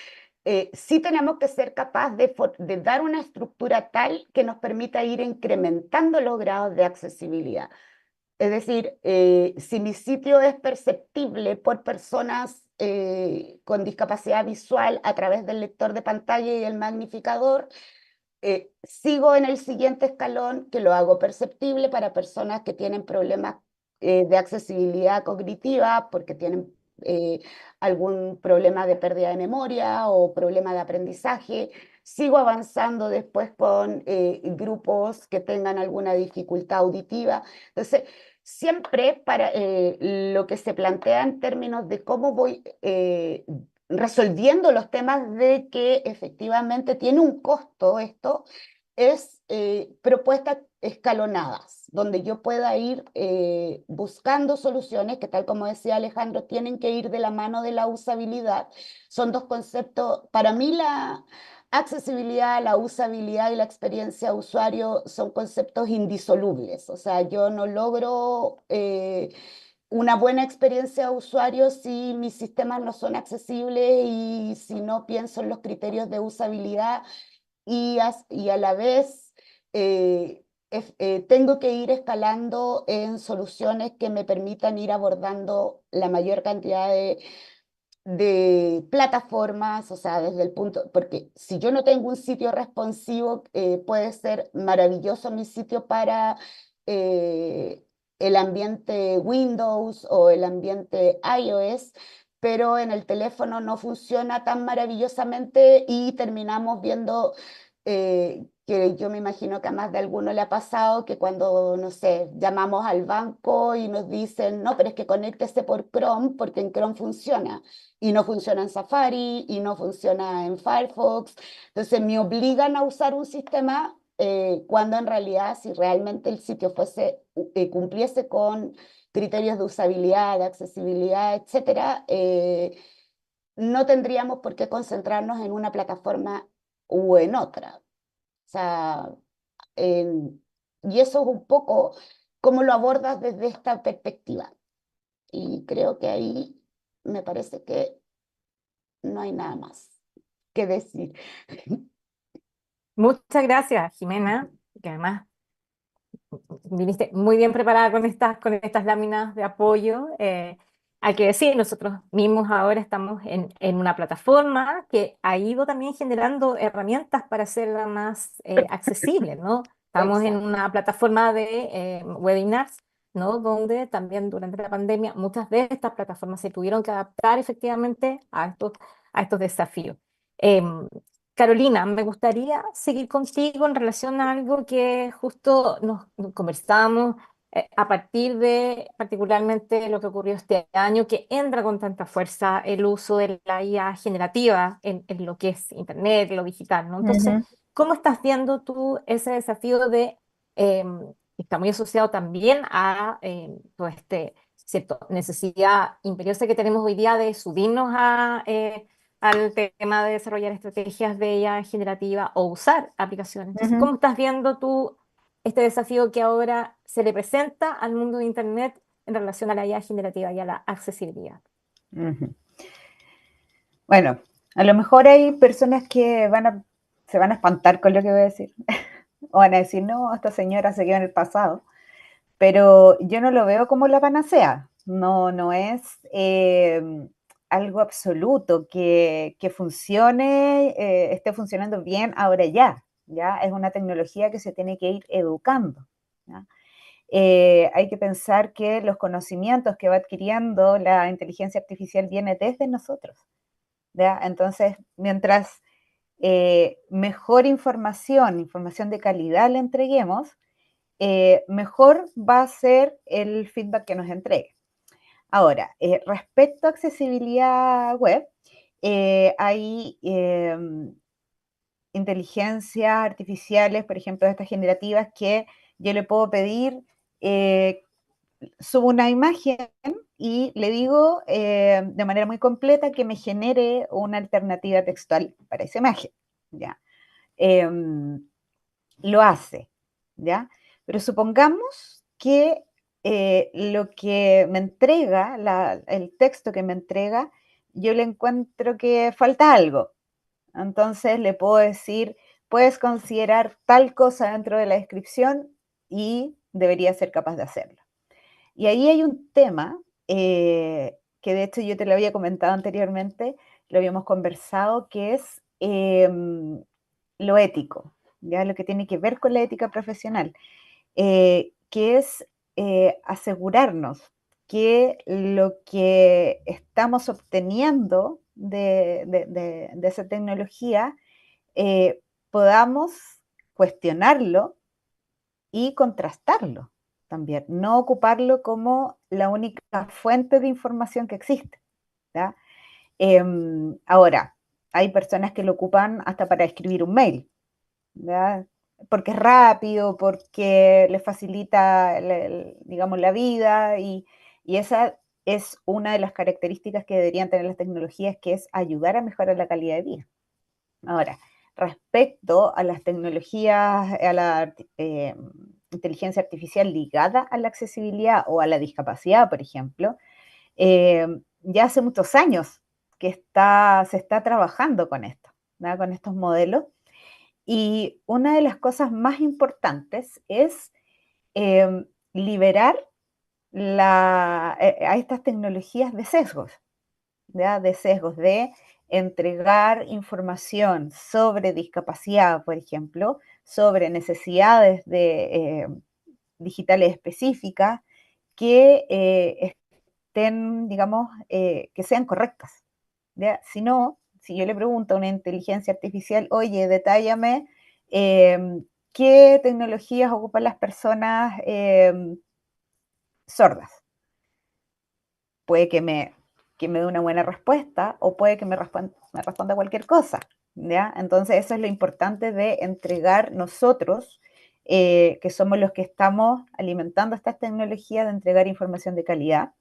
sí tenemos que ser capaces de dar una estructura tal que nos permita ir incrementando los grados de accesibilidad. Es decir, si mi sitio es perceptible por personas con discapacidad visual a través del lector de pantalla y el magnificador, sigo en el siguiente escalón que lo hago perceptible para personas que tienen problemas de accesibilidad cognitiva porque tienen algún problema de pérdida de memoria o problema de aprendizaje. Sigo avanzando después con grupos que tengan alguna dificultad auditiva. Entonces, siempre para lo que se plantea en términos de cómo voy resolviendo los temas de que efectivamente tiene un costo esto, es propuestas escalonadas, donde yo pueda ir buscando soluciones que, tal como decía Alejandro, tienen que ir de la mano de la usabilidad. Son dos conceptos, para mí la accesibilidad, la usabilidad y la experiencia de usuario son conceptos indisolubles. O sea, yo no logro una buena experiencia de usuario si mis sistemas no son accesibles y si no pienso en los criterios de usabilidad y a la vez tengo que ir escalando en soluciones que me permitan ir abordando la mayor cantidad de plataformas, o sea, desde el punto, porque si yo no tengo un sitio responsivo, puede ser maravilloso mi sitio para el ambiente Windows o el ambiente iOS, pero en el teléfono no funciona tan maravillosamente y terminamos viendo que yo me imagino que a más de alguno le ha pasado que cuando, no sé, llamamos al banco y nos dicen, no, pero es que conéctese por Chrome porque en Chrome funciona y no funciona en Safari y no funciona en Firefox. Entonces me obligan a usar un sistema cuando en realidad si realmente el sitio cumpliese con criterios de usabilidad, de accesibilidad, etcétera, no tendríamos por qué concentrarnos en una plataforma u en otra. O sea, y eso es un poco cómo lo abordas desde esta perspectiva. Y creo que ahí me parece que no hay nada más que decir. Muchas gracias, Jimena, que además viniste muy bien preparada con estas láminas de apoyo. Hay que decir, nosotros mismos ahora estamos en una plataforma que ha ido también generando herramientas para hacerla más accesible, ¿no? Estamos en Exacto. una plataforma de webinars, ¿no? Donde también durante la pandemia muchas de estas plataformas se tuvieron que adaptar efectivamente a estos desafíos. Em, Carolina, me gustaría seguir contigo en relación a algo que justo nos conversamos a partir de particularmente lo que ocurrió este año, que entra con tanta fuerza el uso de la IA generativa en lo que es Internet, lo digital, ¿no? Entonces, Ujú, ¿cómo estás viendo tú ese desafío eh, que está muy asociado también a todo este, cierto, necesidad imperiosa que tenemos hoy día de subirnos al tema de desarrollar estrategias de IA generativa o usar aplicaciones? Entonces, ujú. ¿cómo estás viendo tú este desafío que ahora se le presenta al mundo de Internet en relación a la IA generativa y a la accesibilidad? Ujú. Bueno, a lo mejor hay personas que se van a espantar con lo que voy a decir. O van a decir, no, esta señora se quedó en el pasado. Pero yo no lo veo como la panacea. No, no es algo absoluto que funcione, esté funcionando bien ahora ya. ¿Ya? Es una tecnología que se tiene que ir educando. ¿Ya? Hay que pensar que los conocimientos que va adquiriendo la inteligencia artificial viene desde nosotros. ¿Ya? Entonces, mientras mejor información de calidad le entreguemos, mejor va a ser el feedback que nos entregue. Ahora, respecto a accesibilidad web, hay inteligencias artificiales, por ejemplo, estas generativas, que yo le puedo pedir, subo una imagen y le digo de manera muy completa que me genere una alternativa textual para esa imagen. ¿Ya? Lo hace, ¿ya? Pero supongamos que lo que me entrega, el texto que me entrega, yo le encuentro que falta algo. Entonces le puedo decir, puedes considerar tal cosa dentro de la descripción y debería ser capaz de hacerlo. Y ahí hay un tema que de hecho yo te lo había comentado anteriormente, lo habíamos conversado, que es lo ético, ¿ya? Lo que tiene que ver con la ética profesional, que es asegurarnos que lo que estamos obteniendo de esa tecnología podamos cuestionarlo y contrastarlo también, no ocuparlo como la única fuente de información que existe. ¿Ya? Ahora, hay personas que lo ocupan hasta para escribir un mail, ¿ya? Porque es rápido, porque les facilita, digamos, la vida y esa es una de las características que deberían tener las tecnologías, que es ayudar a mejorar la calidad de vida. Ahora, respecto a las tecnologías, a la inteligencia artificial ligada a la accesibilidad o a la discapacidad, por ejemplo, ya hace muchos años que se está trabajando con esto, ¿no? Con estos modelos. Y una de las cosas más importantes es liberar a estas tecnologías de sesgos, ¿ya? De sesgos de entregar información sobre discapacidad, por ejemplo, sobre necesidades digitales específicas que digamos, que sean correctas. ¿Ya? Si no, si yo le pregunto a una inteligencia artificial, oye, detállame qué tecnologías ocupan las personas sordas. Puede que me dé una buena respuesta o puede que me responda cualquier cosa. ¿ya? Entonces eso es lo importante de entregar nosotros, que somos los que estamos alimentando estas tecnologías, de entregar información de calidad.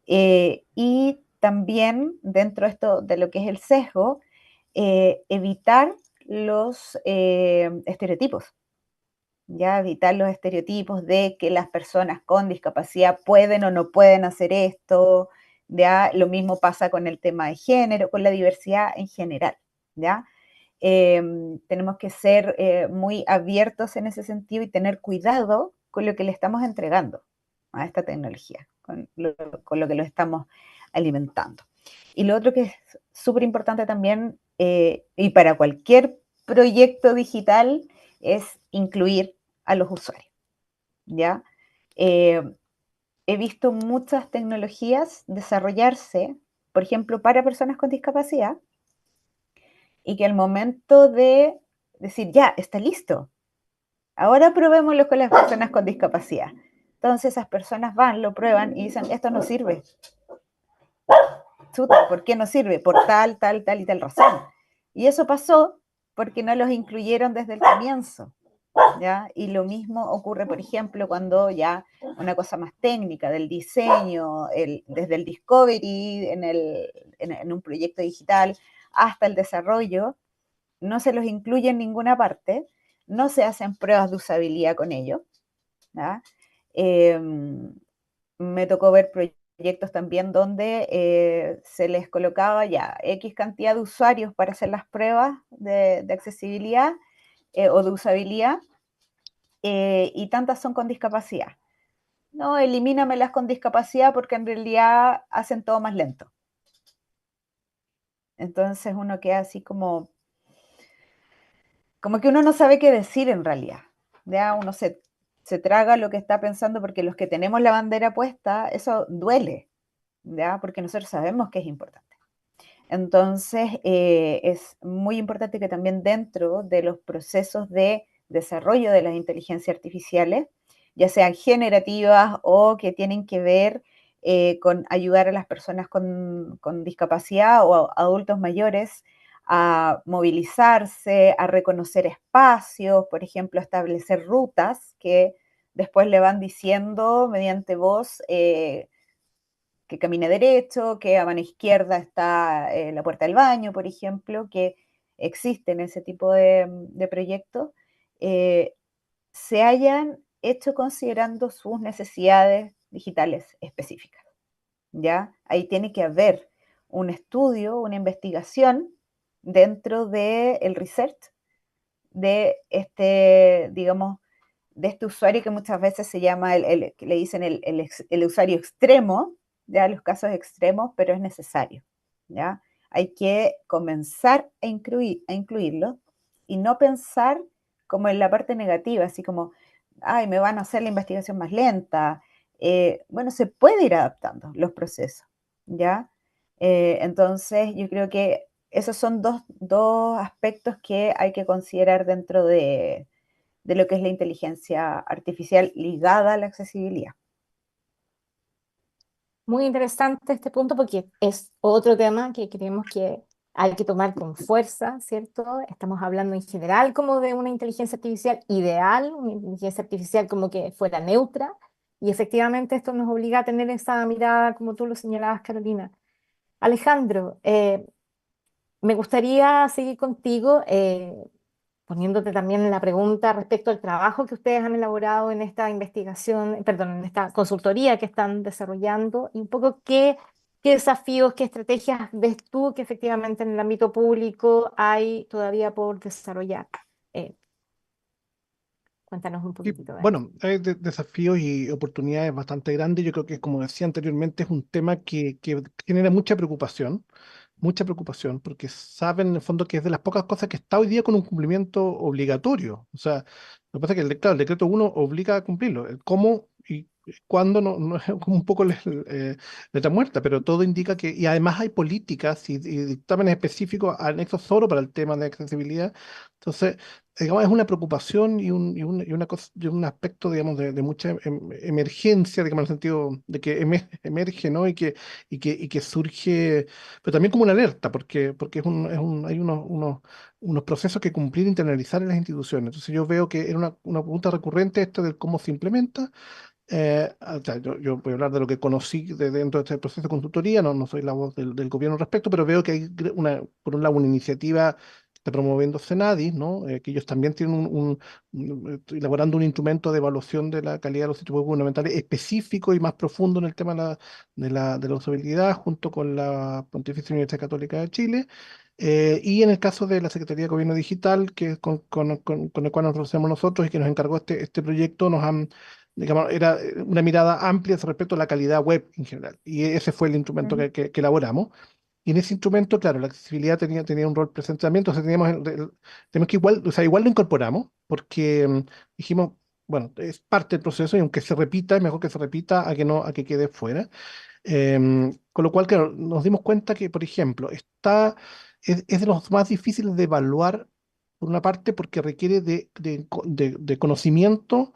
Y también dentro de esto de lo que es el sesgo, evitar los estereotipos, ya evitar los estereotipos de que las personas con discapacidad pueden o no pueden hacer esto, ya lo mismo pasa con el tema de género, con la diversidad en general, ya. Tenemos que ser muy abiertos en ese sentido y tener cuidado con lo que le estamos entregando a esta tecnología, con lo que lo estamos alimentando. Y lo otro que es súper importante también, y para cualquier proyecto digital, es incluir a los usuarios, ¿ya? Eh, He visto muchas tecnologías desarrollarse, por ejemplo, para personas con discapacidad, y que al momento de decir, ya, está listo, ahora probémoslo con las personas con discapacidad. Entonces esas personas van, lo prueban y dicen, esto no sirve. Chuta, ¿por qué no sirve? Por tal, tal, tal y tal razón. Y eso pasó porque no los incluyeron desde el comienzo, ¿ya? Y lo mismo ocurre, por ejemplo, cuando ya una cosa más técnica del diseño, desde el discovery en un proyecto digital hasta el desarrollo, no se los incluye en ninguna parte, no se hacen pruebas de usabilidad con ellos, ¿ya? Me tocó ver proyectos también donde se les colocaba ya X cantidad de usuarios para hacer las pruebas de accesibilidad o de usabilidad, y tantas son con discapacidad. No, elimínamelas con discapacidad porque en realidad hacen todo más lento. Entonces uno queda así como que uno no sabe qué decir en realidad. Ya uno se traga lo que está pensando porque los que tenemos la bandera puesta, eso duele, ¿ya? Porque nosotros sabemos que es importante. Entonces, es muy importante que también dentro de los procesos de desarrollo de las inteligencias artificiales, ya sean generativas o que tienen que ver con ayudar a las personas con discapacidad o a adultos mayores a movilizarse, a reconocer espacios, por ejemplo, a establecer rutas que después le van diciendo mediante voz que camine derecho, que a mano izquierda está la puerta del baño, por ejemplo, que existen ese tipo de proyectos, eh, se hayan hecho considerando sus necesidades digitales específicas, ¿ya? Ahí tiene que haber un estudio, una investigación dentro del research de este, digamos, de este usuario que muchas veces se llama, que le dicen el usuario extremo, ya los casos extremos, pero es necesario, ¿ya? Hay que comenzar a incluirlo y no pensar como en la parte negativa, así como, ay, me van a hacer la investigación más lenta. Bueno, se puede ir adaptando los procesos, ¿ya? Entonces, yo creo que esos son dos aspectos que hay que considerar dentro de lo que es la inteligencia artificial ligada a la accesibilidad. Muy interesante este punto porque es otro tema que creemos que hay que tomar con fuerza, ¿cierto? Estamos hablando en general como de una inteligencia artificial ideal, una inteligencia artificial como que fuera neutra, y efectivamente esto nos obliga a tener esa mirada, como tú lo señalabas, Carolina. Alejandro, me gustaría seguir contigo, poniéndote también la pregunta respecto al trabajo que ustedes han elaborado en esta investigación, perdón, en esta consultoría que están desarrollando, y un poco qué desafíos, qué estrategias ves tú que efectivamente en el ámbito público hay todavía por desarrollar. Eh, Cuéntanos un Sí, poquitito de esto. bueno, hay desafíos y oportunidades bastante grandes. Yo creo que, como decía anteriormente, es un tema que genera mucha preocupación, porque saben en el fondo que es de las pocas cosas que está hoy día con un cumplimiento obligatorio. O sea, lo que pasa es que claro, el decreto 1 obliga a cumplirlo. El cómo y cuándo no es como un poco letra muerta, pero todo indica que, y además hay políticas y dictámenes específicos anexos solo para el tema de accesibilidad. Entonces, digamos, es una preocupación y un aspecto, digamos, de mucha emergencia, digamos, en el sentido de que emerge, ¿no? Y que surge, pero también como una alerta, porque hay unos procesos que cumplir e internalizar en las instituciones. Entonces yo veo que era una pregunta recurrente esto del cómo se implementa. O sea, yo voy a hablar de lo que conocí dentro de este proceso de consultoría, no soy la voz del gobierno al respecto, pero veo que hay por un lado una iniciativa que está promoviendo Senadis, ¿no? Que ellos también tienen elaborando un instrumento de evaluación de la calidad de los sitios web gubernamentales específico y más profundo en el tema de la usabilidad, junto con la Pontificia Universidad Católica de Chile. Y en el caso de la Secretaría de Gobierno Digital, que es con el cual nos relacionamos nosotros y que nos encargó este proyecto, nos han, digamos, era una mirada amplia respecto a la calidad web en general. Y ese fue el instrumento Ujú. que elaboramos. Y en ese instrumento, claro, la accesibilidad tenía un rol presente también, entonces tenemos que igual, o sea, igual lo incorporamos, porque dijimos, bueno, es parte del proceso y aunque se repita, es mejor que se repita a que no, a que quede fuera. Con lo cual, claro, nos dimos cuenta que, por ejemplo, es de los más difíciles de evaluar, por una parte, porque requiere de conocimiento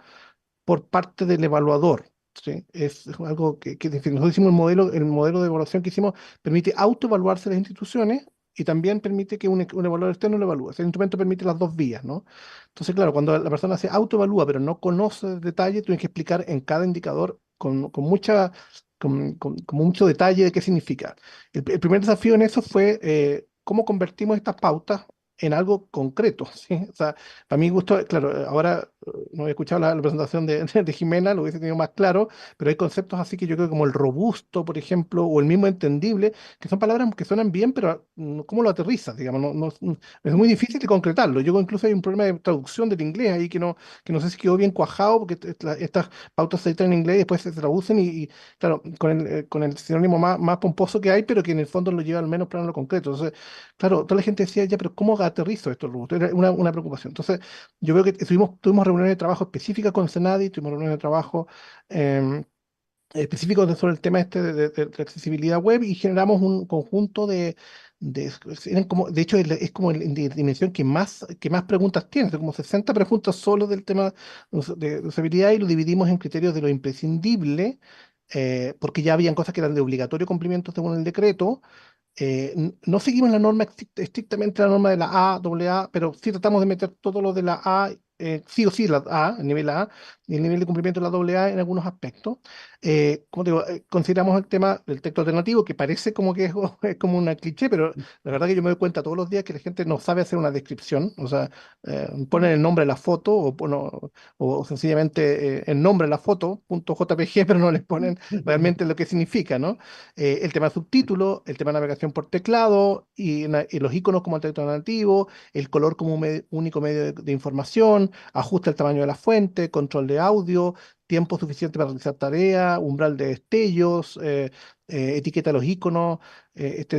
por parte del evaluador. ¿Sí? Es algo que nosotros hicimos el modelo de evaluación que hicimos permite autoevaluarse las instituciones y también permite que un evaluador externo lo evalúe. Ese instrumento permite las dos vías, ¿no? Entonces, claro, cuando la persona se autoevalúa pero no conoce el detalle, tienes que explicar en cada indicador con mucho detalle de qué significa. El primer desafío en eso fue cómo convertimos estas pautas en algo concreto, ¿sí? O sea, para mi gusto, claro, ahora no he escuchado la presentación de Jimena, lo hubiese tenido más claro, pero hay conceptos así que yo creo como el robusto, por ejemplo, o el mismo entendible, que son palabras que suenan bien, pero ¿cómo lo aterrizas? Digamos, es muy difícil de concretarlo. Yo incluso hay un problema de traducción del inglés ahí que no sé si quedó bien cuajado, porque estas pautas se editan en inglés y después se traducen claro, con el sinónimo más pomposo que hay, pero que en el fondo lo lleva al menos para lo concreto. Entonces, claro, toda la gente decía, ya, pero ¿cómo aterrizo esto robusto? Era una preocupación. Entonces, yo veo que tuvimos reuniones de trabajo específicas con Senadi, tuvimos reuniones de trabajo em, específicos sobre el tema este de accesibilidad web y generamos un conjunto de, de hecho, es como la dimensión que más preguntas tiene, son como 60 preguntas solo del tema de usabilidad y lo dividimos en criterios de lo imprescindible, porque ya habían cosas que eran de obligatorio cumplimiento según el decreto. No seguimos la norma estrictamente la norma de la A, doble A, pero sí tratamos de meter todo lo de la A, sí o sí la A, el nivel A, y el nivel de cumplimiento de la doble A en algunos aspectos. Como digo, consideramos el tema del texto alternativo, que parece como que es, es como una cliché, pero la verdad que yo me doy cuenta todos los días que la gente no sabe hacer una descripción, o sea, ponen el nombre de la foto o sencillamente el nombre de la foto, punto .jpg, pero no les ponen realmente lo que significa, ¿no? El tema de subtítulos, el tema de navegación por teclado y los iconos como el texto nativo, el color como un único medio de información, ajuste al tamaño de la fuente, control de audio, tiempo suficiente para realizar tareas, umbral de destellos, etiqueta de los iconos,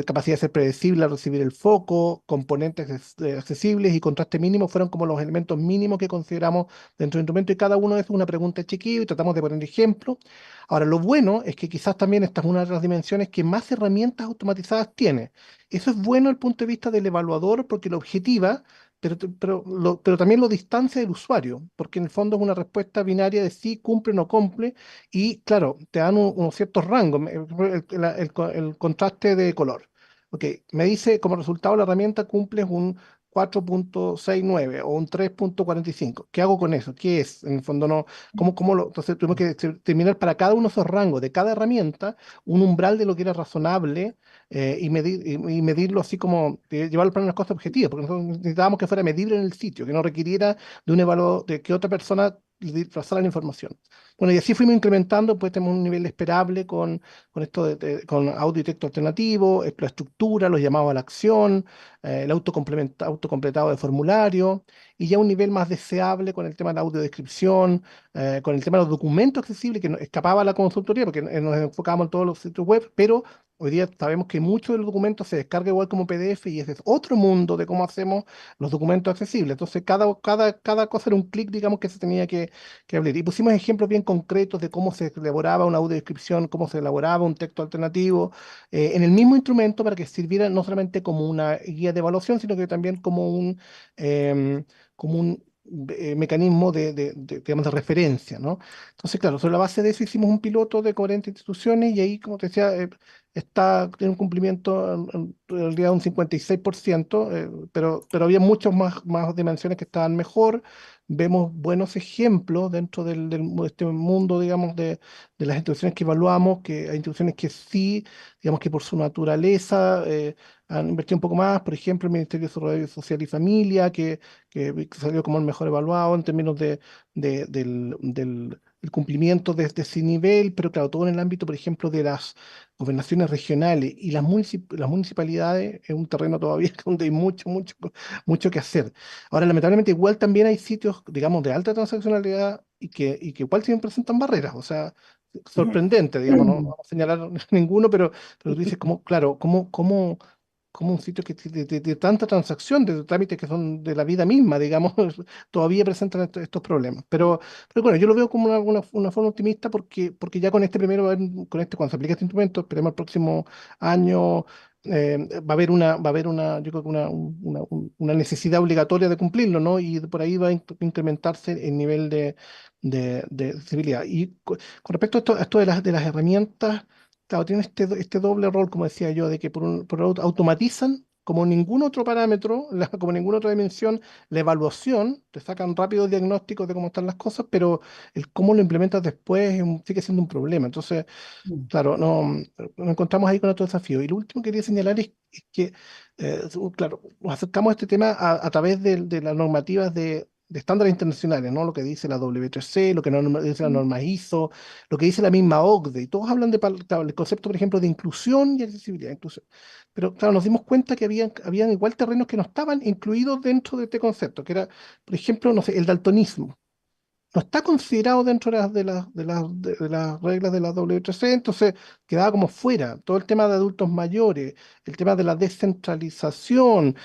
capacidad de ser predecible al recibir el foco, componentes accesibles y contraste mínimo fueron como los elementos mínimos que consideramos dentro del instrumento y cada uno de esos es una pregunta chiquilla y tratamos de poner ejemplos. Ahora, lo bueno es que quizás también esta es una de las dimensiones que más herramientas automatizadas tiene. Eso es bueno desde el punto de vista del evaluador porque lo objetiva, pero también lo distancia del usuario, porque en el fondo es una respuesta binaria de sí, cumple o no cumple, y claro, te dan unos ciertos rangos, el contraste de color. Ok, me dice como resultado la herramienta cumple un 4.69 o un 3.45. ¿Qué hago con eso? ¿Qué es? En el fondo no, entonces tuvimos que determinar para cada uno de esos rangos de cada herramienta un umbral de lo que era razonable y medirlo así como llevarlo para unas cosas objetivas, porque nosotros necesitábamos que fuera medible en el sitio, que no requiriera de un evaluador, de que otra persona le pasara la información. Bueno, y así fuimos incrementando, pues tenemos un nivel esperable con esto con audio y texto alternativo, la estructura, los llamados a la acción, el autocompletado de formulario, y ya un nivel más deseable con el tema de la audiodescripción, con el tema de los documentos accesibles, que escapaba a la consultoría, porque nos enfocábamos en todos los sitios web, pero Hoy día sabemos que muchos de los documentos se descarga igual como PDF y ese es otro mundo de cómo hacemos los documentos accesibles. Entonces, cada cosa era un clic, digamos, que se tenía que abrir. Y pusimos ejemplos bien concretos de cómo se elaboraba una audiodescripción, cómo se elaboraba un texto alternativo, en el mismo instrumento para que sirviera no solamente como una guía de evaluación, sino que también em, como un mecanismo digamos, de referencia, ¿no? Entonces, claro, sobre la base de eso hicimos un piloto de 40 instituciones y ahí, como te decía, tiene un cumplimiento en realidad un 56%, pero había muchas más dimensiones que estaban mejor. Vemos buenos ejemplos dentro de este mundo, digamos, de las instituciones que evaluamos, que hay instituciones que sí, digamos que por su naturaleza han invertido un poco más, por ejemplo, el Ministerio de Desarrollo Social y Familia, que salió como el mejor evaluado en términos del cumplimiento de ese nivel, pero claro, todo en el ámbito, por ejemplo, de las gobernaciones regionales y las municipalidades es un terreno todavía donde hay mucho que hacer. Ahora, lamentablemente, igual también hay sitios, digamos, de alta transaccionalidad y que igual siempre presentan barreras, o sea, sorprendente, digamos, no vamos a señalar ninguno, pero tú dices, como, claro, como un sitio que de tanta transacción, de trámites que son de la vida misma, digamos, todavía presentan estos problemas. Pero bueno, yo lo veo como una forma optimista porque ya con este primero, cuando se aplique este instrumento, esperemos el próximo año, yo creo que una necesidad obligatoria de cumplirlo, ¿no? Y por ahí va a incrementarse el nivel de accesibilidad. Y con respecto a esto de las herramientas, claro, tiene este doble rol, como decía yo, de que por un lado automatizan como ningún otro parámetro, como ninguna otra dimensión, la evaluación, te sacan rápido diagnósticos de cómo están las cosas, pero el cómo lo implementas después sigue siendo un problema. Entonces, claro, no, nos encontramos ahí con otro desafío. Y lo último que quería señalar es que, claro, nos acercamos a este tema a través de las normativas de estándares internacionales, ¿no? Lo que dice la W3C, lo que dice la norma ISO, lo que dice la misma OCDE, y todos hablan claro, el concepto, por ejemplo, de inclusión y accesibilidad. Pero, claro, nos dimos cuenta que habían igual terrenos que no estaban incluidos dentro de este concepto, que era, por ejemplo, no sé, el daltonismo no está considerado dentro de las reglas de la W3C, entonces quedaba como fuera. Todo el tema de adultos mayores, el tema de la descentralización,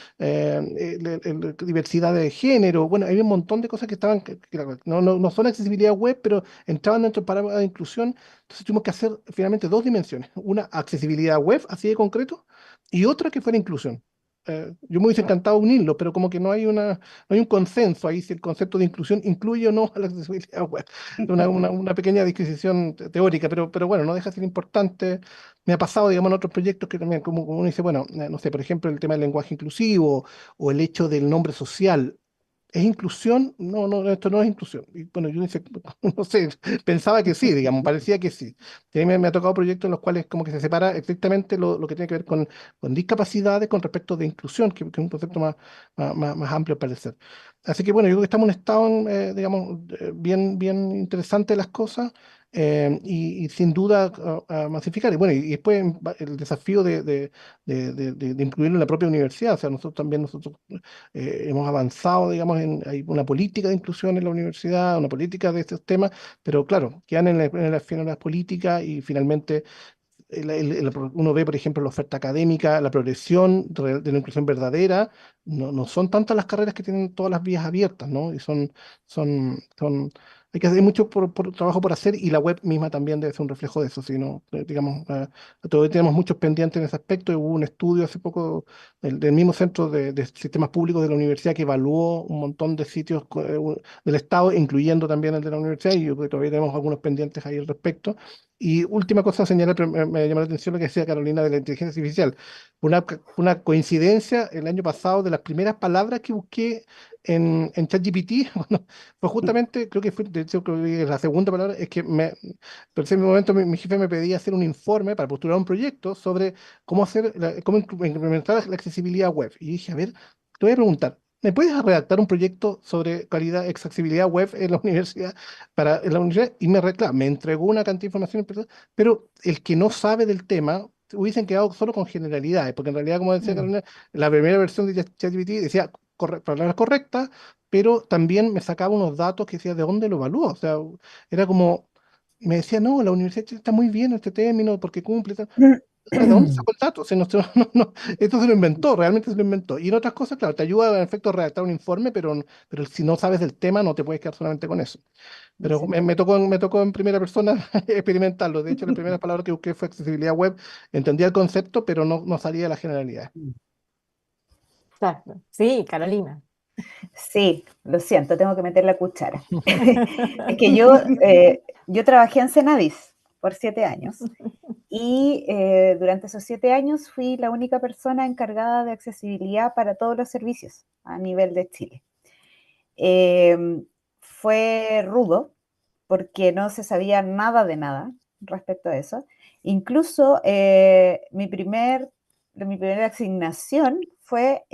diversidad de género, bueno, hay un montón de cosas que estaban, que no son accesibilidad web, pero entraban dentro del parámetro de inclusión, entonces tuvimos que hacer finalmente dos dimensiones, una accesibilidad web, así de concreto, y otra que fuera inclusión. Yo me hubiese encantado unirlo, pero como que no hay un consenso ahí si el concepto de inclusión incluye o no a la accesibilidad web. Una pequeña disquisición teórica, pero bueno, no deja de ser importante. Me ha pasado, digamos, en otros proyectos que también, como uno dice, bueno, no sé, por ejemplo, el tema del lenguaje inclusivo o el hecho del nombre social. ¿Es inclusión? No, no, esto no es inclusión. Y bueno, yo dice, no sé, pensaba que sí, digamos, parecía que sí. Y a mí me ha tocado proyectos en los cuales como que se separa estrictamente lo que tiene que ver con discapacidades con respecto de inclusión, que es un concepto más amplio al parecer. Así que bueno, yo creo que estamos en un estado, digamos, bien interesante de las cosas y sin duda a masificar. Y bueno, y después el desafío de incluirlo en la propia universidad. O sea, nosotros hemos avanzado, digamos, hay una política de inclusión en la universidad, una política de estos temas, pero claro, quedan en la esfera de las políticas y finalmente uno ve, por ejemplo, la oferta académica, la progresión de la inclusión verdadera, no son tantas las carreras que tienen todas las vías abiertas, ¿no? Y hay mucho trabajo por hacer y la web misma también debe ser un reflejo de eso, si no, digamos, todavía tenemos muchos pendientes en ese aspecto. Y hubo un estudio hace poco del mismo centro de sistemas públicos de la universidad que evaluó un montón de sitios del Estado, incluyendo también el de la universidad, y yo creo que todavía tenemos algunos pendientes ahí al respecto. Y última cosa a señalar, pero me llamó la atención lo que decía Carolina de la inteligencia artificial. Una coincidencia el año pasado de las primeras palabras que busqué en ChatGPT, bueno, fue justamente, creo que fue, de hecho, creo que la segunda palabra, es que pero en ese momento mi jefe me pedía hacer un informe para postular un proyecto sobre cómo implementar la accesibilidad web. Y dije, a ver, te voy a preguntar, ¿me puedes redactar un proyecto sobre calidad, accesibilidad web en la universidad? En la universidad y me entregó una cantidad de información, pero el que no sabe del tema hubiesen quedado solo con generalidades, porque en realidad, como decía Mm. Carolina, la primera versión de ChatGPT decía palabras correctas, pero también me sacaba unos datos que decía de dónde lo evalúa. O sea, era como, me decía, no, la universidad está muy bien este término porque cumple. Tal. ¿De dónde sacó el dato? Si esto se lo inventó, realmente se lo inventó. Y en otras cosas, claro, te ayuda en efecto a redactar un informe, pero si no sabes del tema, no te puedes quedar solamente con eso. Pero Sí. me tocó en primera persona experimentarlo. De hecho, la primera palabra que busqué fue accesibilidad web. Entendía el concepto, pero no salía de la generalidad. Exacto. Sí, Carolina. Sí, lo siento, tengo que meter la cuchara. Es que yo trabajé en Cenadis por 7 años y durante esos 7 años fui la única persona encargada de accesibilidad para todos los servicios a nivel de Chile. Fue rudo porque no se sabía nada de nada respecto a eso. Incluso mi primera asignación fue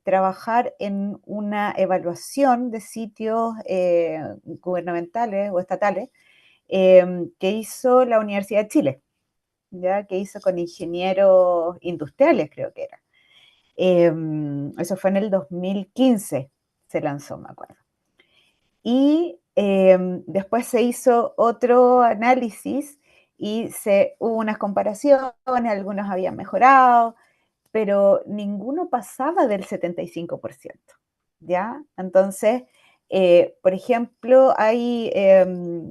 trabajar en una evaluación de sitios gubernamentales o estatales que hizo la Universidad de Chile, ¿ya? Que hizo con ingenieros industriales, creo que era. Eso fue en el 2015, se lanzó, me acuerdo. Y después se hizo otro análisis y hubo unas comparaciones, algunos habían mejorado, pero ninguno pasaba del 75%, ¿ya? Entonces, por ejemplo, hay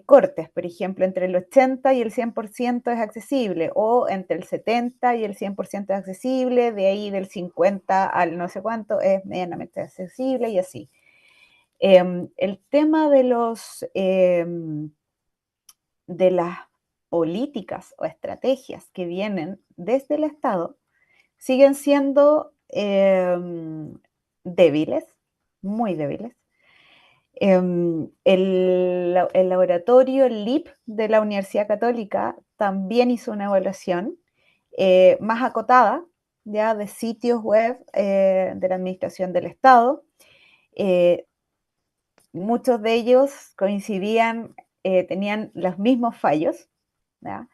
cortes, por ejemplo, entre el 80 y el 100% es accesible, o entre el 70 y el 100% es accesible, de ahí del 50 al no sé cuánto es medianamente accesible y así. El tema de las políticas o estrategias que vienen desde el Estado siguen siendo débiles, muy débiles. El laboratorio, el LIP de la Universidad Católica, también hizo una evaluación más acotada, ya de sitios web de la Administración del Estado. Eh, Muchos de ellos coincidían, tenían los mismos fallos, ¿ya?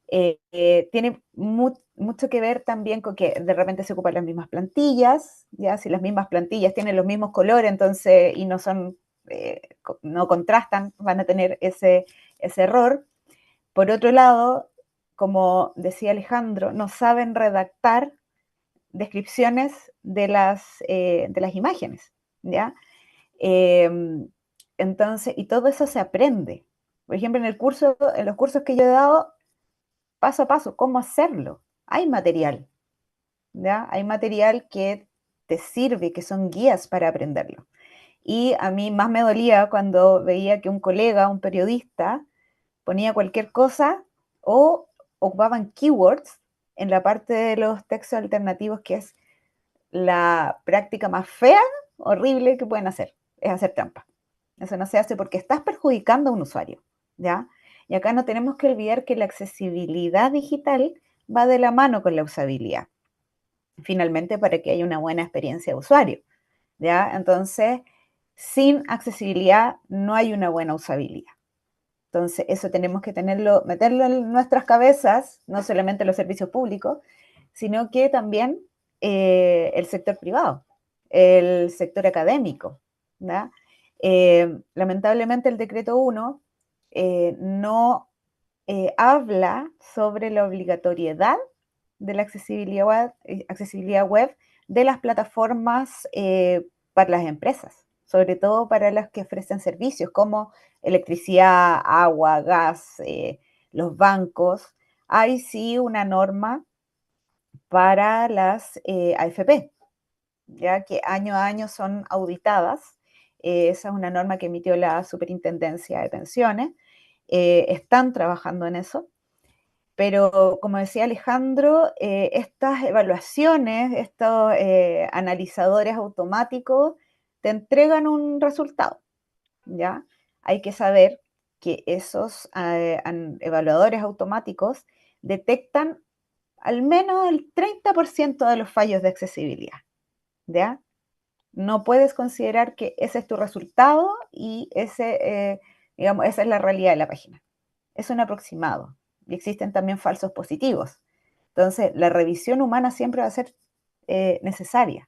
Tiene mucho que ver también con que de repente se ocupan las mismas plantillas, ya si las mismas plantillas tienen los mismos colores, entonces, y no son, no contrastan, van a tener ese error. Por otro lado, como decía Alejandro, no saben redactar descripciones de las imágenes, ¿ya? Eh, entonces, y todo eso se aprende. Por ejemplo, en los cursos que yo he dado, paso a paso, cómo hacerlo. Hay material, ¿ya? Hay material que te sirve, que son guías para aprenderlo. Y a mí más me dolía cuando veía que un colega, un periodista, ponía cualquier cosa o ocupaban keywords en la parte de los textos alternativos, que es la práctica más fea, horrible que pueden hacer, es hacer trampa. Eso no se hace porque estás perjudicando a un usuario, ¿ya? Y acá no tenemos que olvidar que la accesibilidad digital va de la mano con la usabilidad, finalmente para que haya una buena experiencia de usuario, ¿ya? Entonces, sin accesibilidad no hay una buena usabilidad. Entonces, eso tenemos que meterlo en nuestras cabezas, no solamente los servicios públicos, sino que también el sector privado, el sector académico, ¿ya? Lamentablemente el decreto 1 no habla sobre la obligatoriedad de la accesibilidad web de las plataformas para las empresas, sobre todo para las que ofrecen servicios como electricidad, agua, gas, los bancos. Hay sí una norma para las AFP, ya que año a año son auditadas. Esa es una norma que emitió la Superintendencia de Pensiones. Están trabajando en eso. Pero como decía Alejandro, estas evaluaciones, estos analizadores automáticos, te entregan un resultado, ¿ya? Hay que saber que esos evaluadores automáticos detectan al menos el 30% de los fallos de accesibilidad, ¿ya? No puedes considerar que ese es tu resultado y digamos, esa es la realidad de la página. Es un aproximado y existen también falsos positivos. Entonces, la revisión humana siempre va a ser necesaria.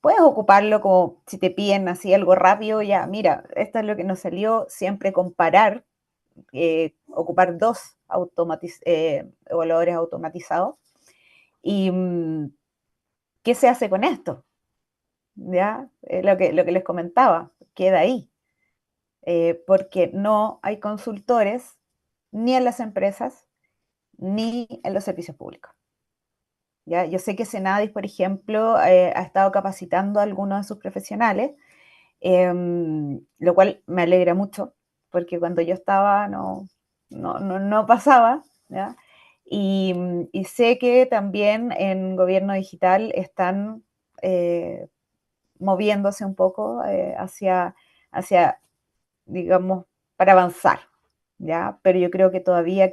Puedes ocuparlo como si te piden así algo rápido, ya, mira, esto es lo que nos salió, siempre comparar, ocupar dos evaluadores automatizados. ¿Y qué se hace con esto? ¿Ya? Lo que les comentaba, queda ahí, porque no hay consultores ni en las empresas ni en los servicios públicos. ¿Ya? Yo sé que Senadis, por ejemplo, ha estado capacitando a algunos de sus profesionales, lo cual me alegra mucho, porque cuando yo estaba no pasaba, ¿ya? Y sé que también en gobierno digital están moviéndose un poco hacia, digamos, para avanzar, ¿ya? Pero yo creo que todavía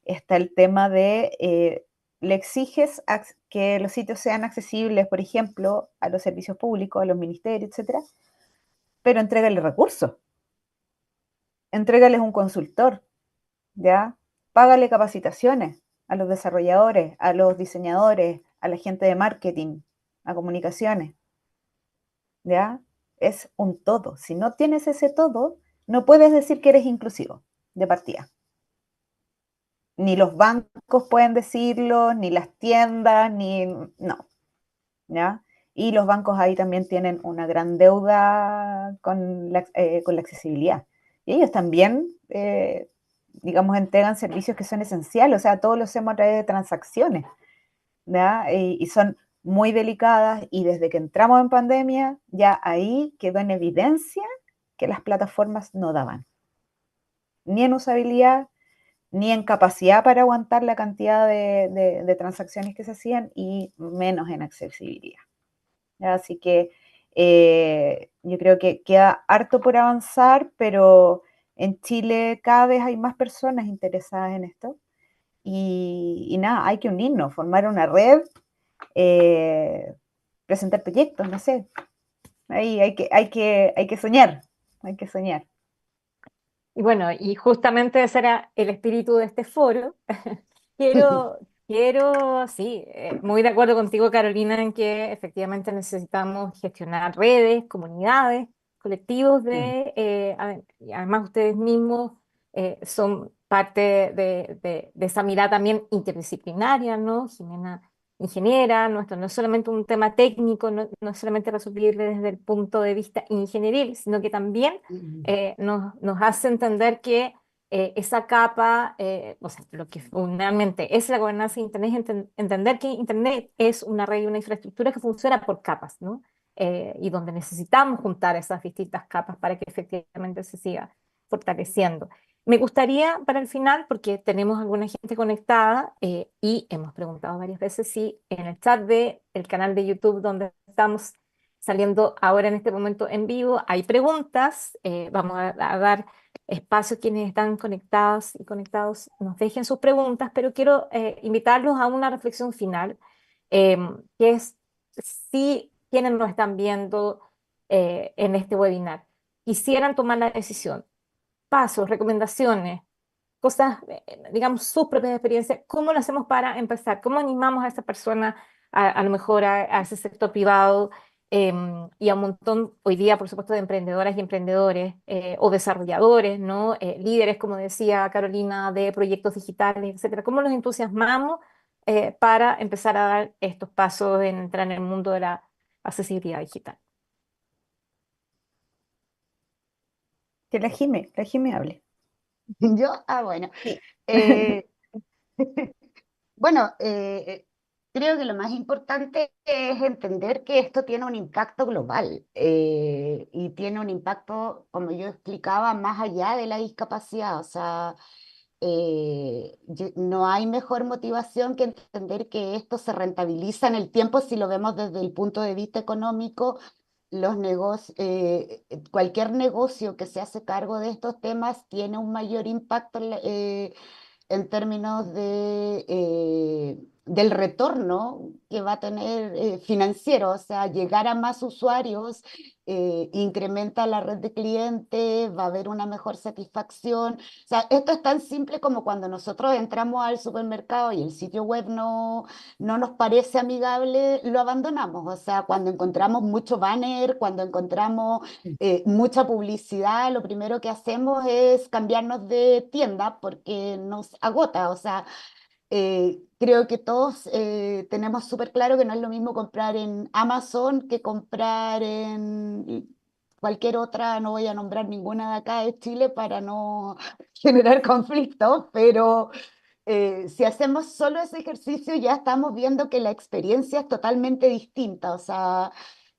está el tema de, le exiges que los sitios sean accesibles, por ejemplo, a los servicios públicos, a los ministerios, etcétera, pero entrégale recursos, entrégales un consultor, ¿ya? Págale capacitaciones a los desarrolladores, a los diseñadores, a la gente de marketing, a comunicaciones, ¿ya? Es un todo. Si no tienes ese todo, no puedes decir que eres inclusivo de partida. Ni los bancos pueden decirlo, ni las tiendas, no, ¿ya? Y los bancos ahí también tienen una gran deuda con la accesibilidad. Y ellos también, digamos, entregan servicios que son esenciales, o sea, todos lo hacemos a través de transacciones, ¿ya? Y son muy delicadas, y desde que entramos en pandemia, ya ahí quedó en evidencia que las plataformas no daban, ni en usabilidad, ni en capacidad para aguantar la cantidad de transacciones que se hacían, y menos en accesibilidad. ¿Ya? Así que yo creo que queda harto por avanzar, pero en Chile cada vez hay más personas interesadas en esto, y nada, hay que unirnos, formar una red, presentar proyectos, no sé. Ahí hay que soñar, hay que soñar. Y bueno, y justamente ese era el espíritu de este foro. Quiero, sí, muy de acuerdo contigo, Carolina, en que efectivamente necesitamos gestionar redes, comunidades, colectivos y además ustedes mismos son parte de esa mirada también interdisciplinaria, ¿no? Jimena, ingeniera, nuestro no es solamente un tema técnico, no es solamente resolver desde el punto de vista ingenieril, sino que también nos hace entender que esa capa, o sea, lo que fundamentalmente es la gobernanza de Internet, es entender que Internet es una red y una infraestructura que funciona por capas, ¿no? Y donde necesitamos juntar esas distintas capas para que efectivamente se siga fortaleciendo. Me gustaría para el final, porque tenemos alguna gente conectada y hemos preguntado varias veces si en el chat del canal de YouTube donde estamos saliendo ahora en este momento en vivo hay preguntas. Vamos a dar espacio a quienes están conectadas y conectados nos dejen sus preguntas, pero quiero invitarlos a una reflexión final, que es si quienes nos están viendo en este webinar quisieran tomar la decisión, pasos, recomendaciones, cosas, digamos, sus propias experiencias, ¿cómo lo hacemos para empezar? ¿Cómo animamos a esa persona, a lo mejor a ese sector privado y a un montón hoy día, por supuesto, de emprendedoras y emprendedores o desarrolladores, ¿no? Líderes, como decía Carolina, de proyectos digitales, etcétera? ¿Cómo los entusiasmamos para empezar a dar estos pasos en entrar en el mundo de la accesibilidad digital? Que la Jime hable. Yo, bueno. Sí. Eh, bueno, creo que lo más importante es entender que esto tiene un impacto global y tiene un impacto, como yo explicaba, más allá de la discapacidad. O sea, no hay mejor motivación que entender que esto se rentabiliza en el tiempo si lo vemos desde el punto de vista económico. Los negocios, cualquier negocio que se hace cargo de estos temas tiene un mayor impacto en términos del retorno que va a tener financiero, o sea, llegar a más usuarios incrementa la red de clientes, va a haber una mejor satisfacción. O sea, esto es tan simple como cuando nosotros entramos al supermercado y el sitio web no nos parece amigable, lo abandonamos. O sea, cuando encontramos mucho banner, cuando encontramos mucha publicidad, lo primero que hacemos es cambiarnos de tienda porque nos agota. O sea, creo que todos tenemos súper claro que no es lo mismo comprar en Amazon que comprar en cualquier otra, no voy a nombrar ninguna de acá de Chile para no generar conflictos, pero si hacemos solo ese ejercicio ya estamos viendo que la experiencia es totalmente distinta, o sea,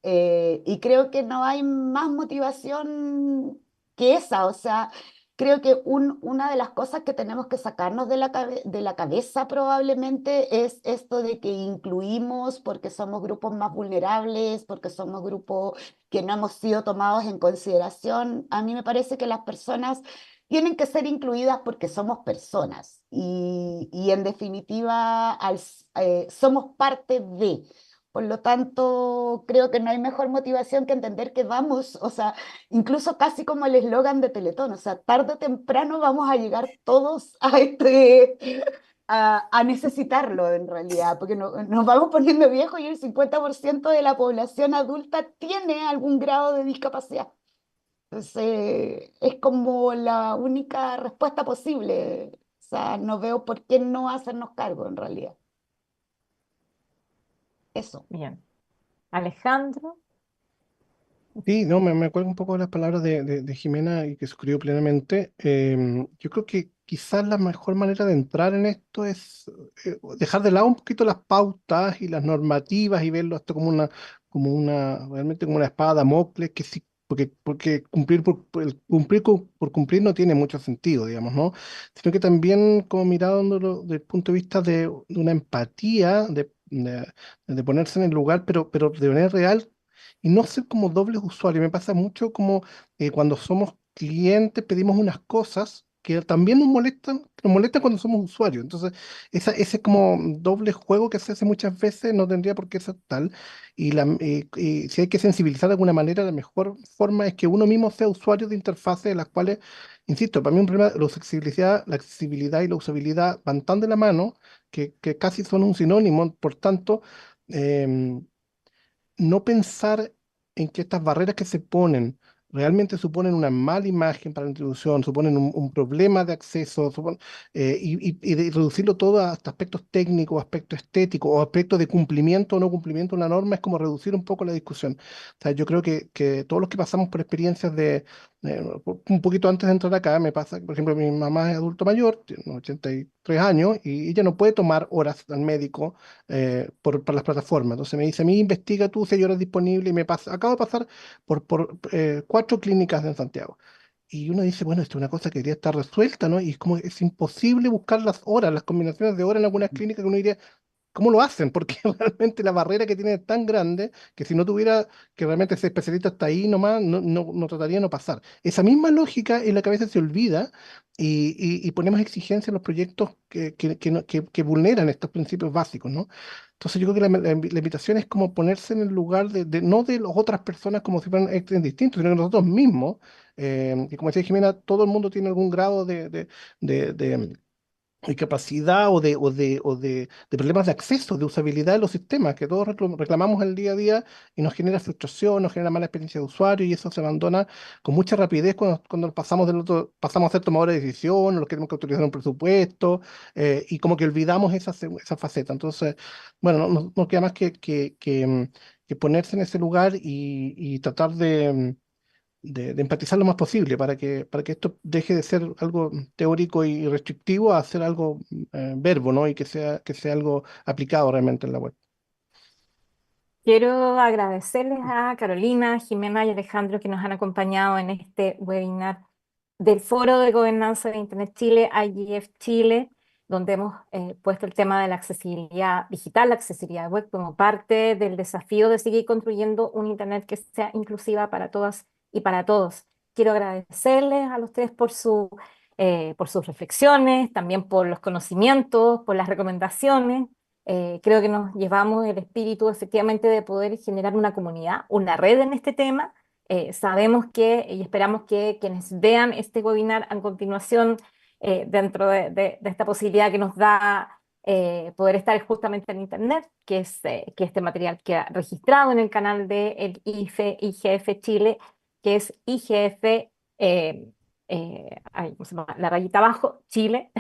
y creo que no hay más motivación que esa, o sea, creo que una de las cosas que tenemos que sacarnos de la cabeza probablemente es esto de que incluimos porque somos grupos más vulnerables, porque somos grupos que no hemos sido tomados en consideración. A mí me parece que las personas tienen que ser incluidas porque somos personas y en definitiva somos parte de. Por lo tanto, creo que no hay mejor motivación que entender que vamos, o sea, incluso casi como el eslogan de Teletón, o sea, tarde o temprano vamos a llegar todos a necesitarlo en realidad, porque nos vamos poniendo viejos y el 50% de la población adulta tiene algún grado de discapacidad. Entonces, es como la única respuesta posible. O sea, no veo por qué no hacernos cargo en realidad. Eso. Bien. Alejandro, Sí, no, me acuerdo un poco de las palabras de Jimena y que suscribo plenamente. Yo creo que quizás la mejor manera de entrar en esto es dejar de lado un poquito las pautas y las normativas y verlo esto realmente como una espada de Damocles, que sí, porque cumplir por cumplir no tiene mucho sentido, digamos, ¿no? Sino que también como mirándolo desde el punto de vista de una empatía, de ponerse en el lugar, pero de manera real y no ser como dobles usuarios. Me pasa mucho como cuando somos clientes pedimos unas cosas que también nos molestan cuando somos usuarios. Entonces, ese como doble juego que se hace muchas veces no tendría por qué ser tal. Y si hay que sensibilizar de alguna manera, la mejor forma es que uno mismo sea usuario de interfaces de las cuales, insisto, para mí un problema, la accesibilidad y la usabilidad van tan de la mano que casi son un sinónimo. Por tanto, em, no pensar en que estas barreras que se ponen realmente suponen una mala imagen para la institución, suponen un problema de acceso, y de reducirlo todo a hasta aspectos técnicos, aspectos estéticos o aspectos de cumplimiento o no cumplimiento de una norma es como reducir un poco la discusión. O sea, yo creo que todos los que pasamos por experiencias un poquito antes de entrar acá, me pasa, por ejemplo, mi mamá es adulto mayor, tiene 83 años, y ella no puede tomar horas al médico por las plataformas. Entonces me dice, a mí investiga tú si hay horas disponibles y acabo de pasar por 4 clínicas en Santiago. Y uno dice, bueno, esto es una cosa que debería estar resuelta, ¿no? Y es como, es imposible buscar las horas, las combinaciones de horas en algunas clínicas que uno diría, ¿cómo lo hacen? Porque realmente la barrera que tienen es tan grande que si no tuviera que realmente ese especialista está ahí nomás, no trataría de no pasar. Esa misma lógica es la que a veces se olvida y ponemos exigencias en los proyectos que vulneran estos principios básicos, ¿no? Entonces yo creo que la invitación es como ponerse en el lugar no de las otras personas como si fueran entes distintos, sino que nosotros mismos, y como decía Jimena, todo el mundo tiene algún grado de capacidad de problemas de acceso, de usabilidad de los sistemas, que todos reclamamos el día a día y nos genera frustración, nos genera mala experiencia de usuario y eso se abandona con mucha rapidez cuando pasamos a ser tomadores de decisión, o los que tenemos que autorizar un presupuesto y como que olvidamos esa faceta. Entonces, bueno, no queda más que ponerse en ese lugar y tratar de empatizar lo más posible para que esto deje de ser algo teórico y restrictivo a ser algo verbo, ¿no? Y que sea algo aplicado realmente en la web. quiero agradecerles a Carolina, Jimena y Alejandro que nos han acompañado en este webinar del Foro de Gobernanza de Internet Chile, IGF Chile, donde hemos puesto el tema de la accesibilidad digital, la accesibilidad web como parte del desafío de seguir construyendo un Internet que sea inclusiva para todas y para todos. Quiero agradecerles a los tres por sus reflexiones, también por los conocimientos, por las recomendaciones. Creo que nos llevamos el espíritu efectivamente de poder generar una comunidad, una red en este tema Sabemos que y esperamos que quienes vean este webinar a continuación, dentro de esta posibilidad que nos da poder estar justamente en Internet, que este material queda registrado en el canal del IGF Chile, que es IGF, ¿cómo se llama? La rayita abajo, Chile.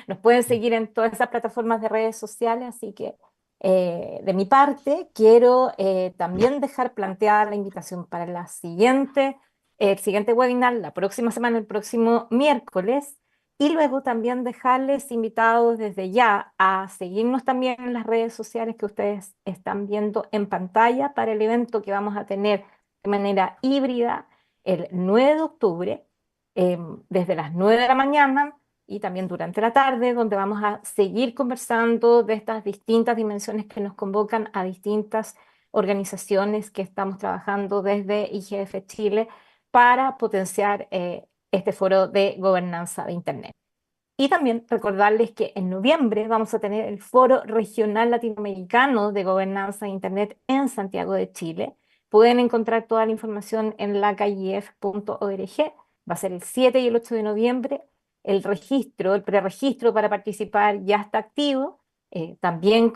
Nos pueden seguir en todas esas plataformas de redes sociales, así que de mi parte quiero también dejar planteada la invitación para el siguiente webinar, la próxima semana, el próximo miércoles, y luego también dejarles invitados desde ya a seguirnos también en las redes sociales que ustedes están viendo en pantalla para el evento que vamos a tener de manera híbrida el 9 de octubre, desde las 9 de la mañana y también durante la tarde, donde vamos a seguir conversando de estas distintas dimensiones que nos convocan a distintas organizaciones que estamos trabajando desde IGF Chile para potenciar este foro de gobernanza de Internet. Y también recordarles que en noviembre vamos a tener el Foro Regional Latinoamericano de Gobernanza de Internet en Santiago de Chile. Pueden encontrar toda la información en lacayef.org. Va a ser el 7 y el 8 de noviembre. El preregistro para participar ya está activo. También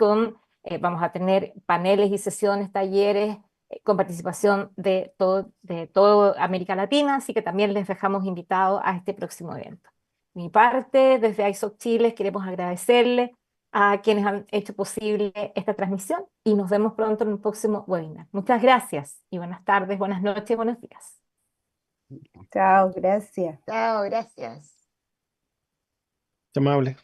vamos a tener paneles y sesiones, talleres con participación de toda América Latina, así que también les dejamos invitados a este próximo evento. Mi parte, desde ISOC Chile, queremos agradecerle a quienes han hecho posible esta transmisión y nos vemos pronto en un próximo webinar. Muchas gracias y buenas tardes, buenas noches, buenos días. Chao, gracias. Chao, gracias. Amable.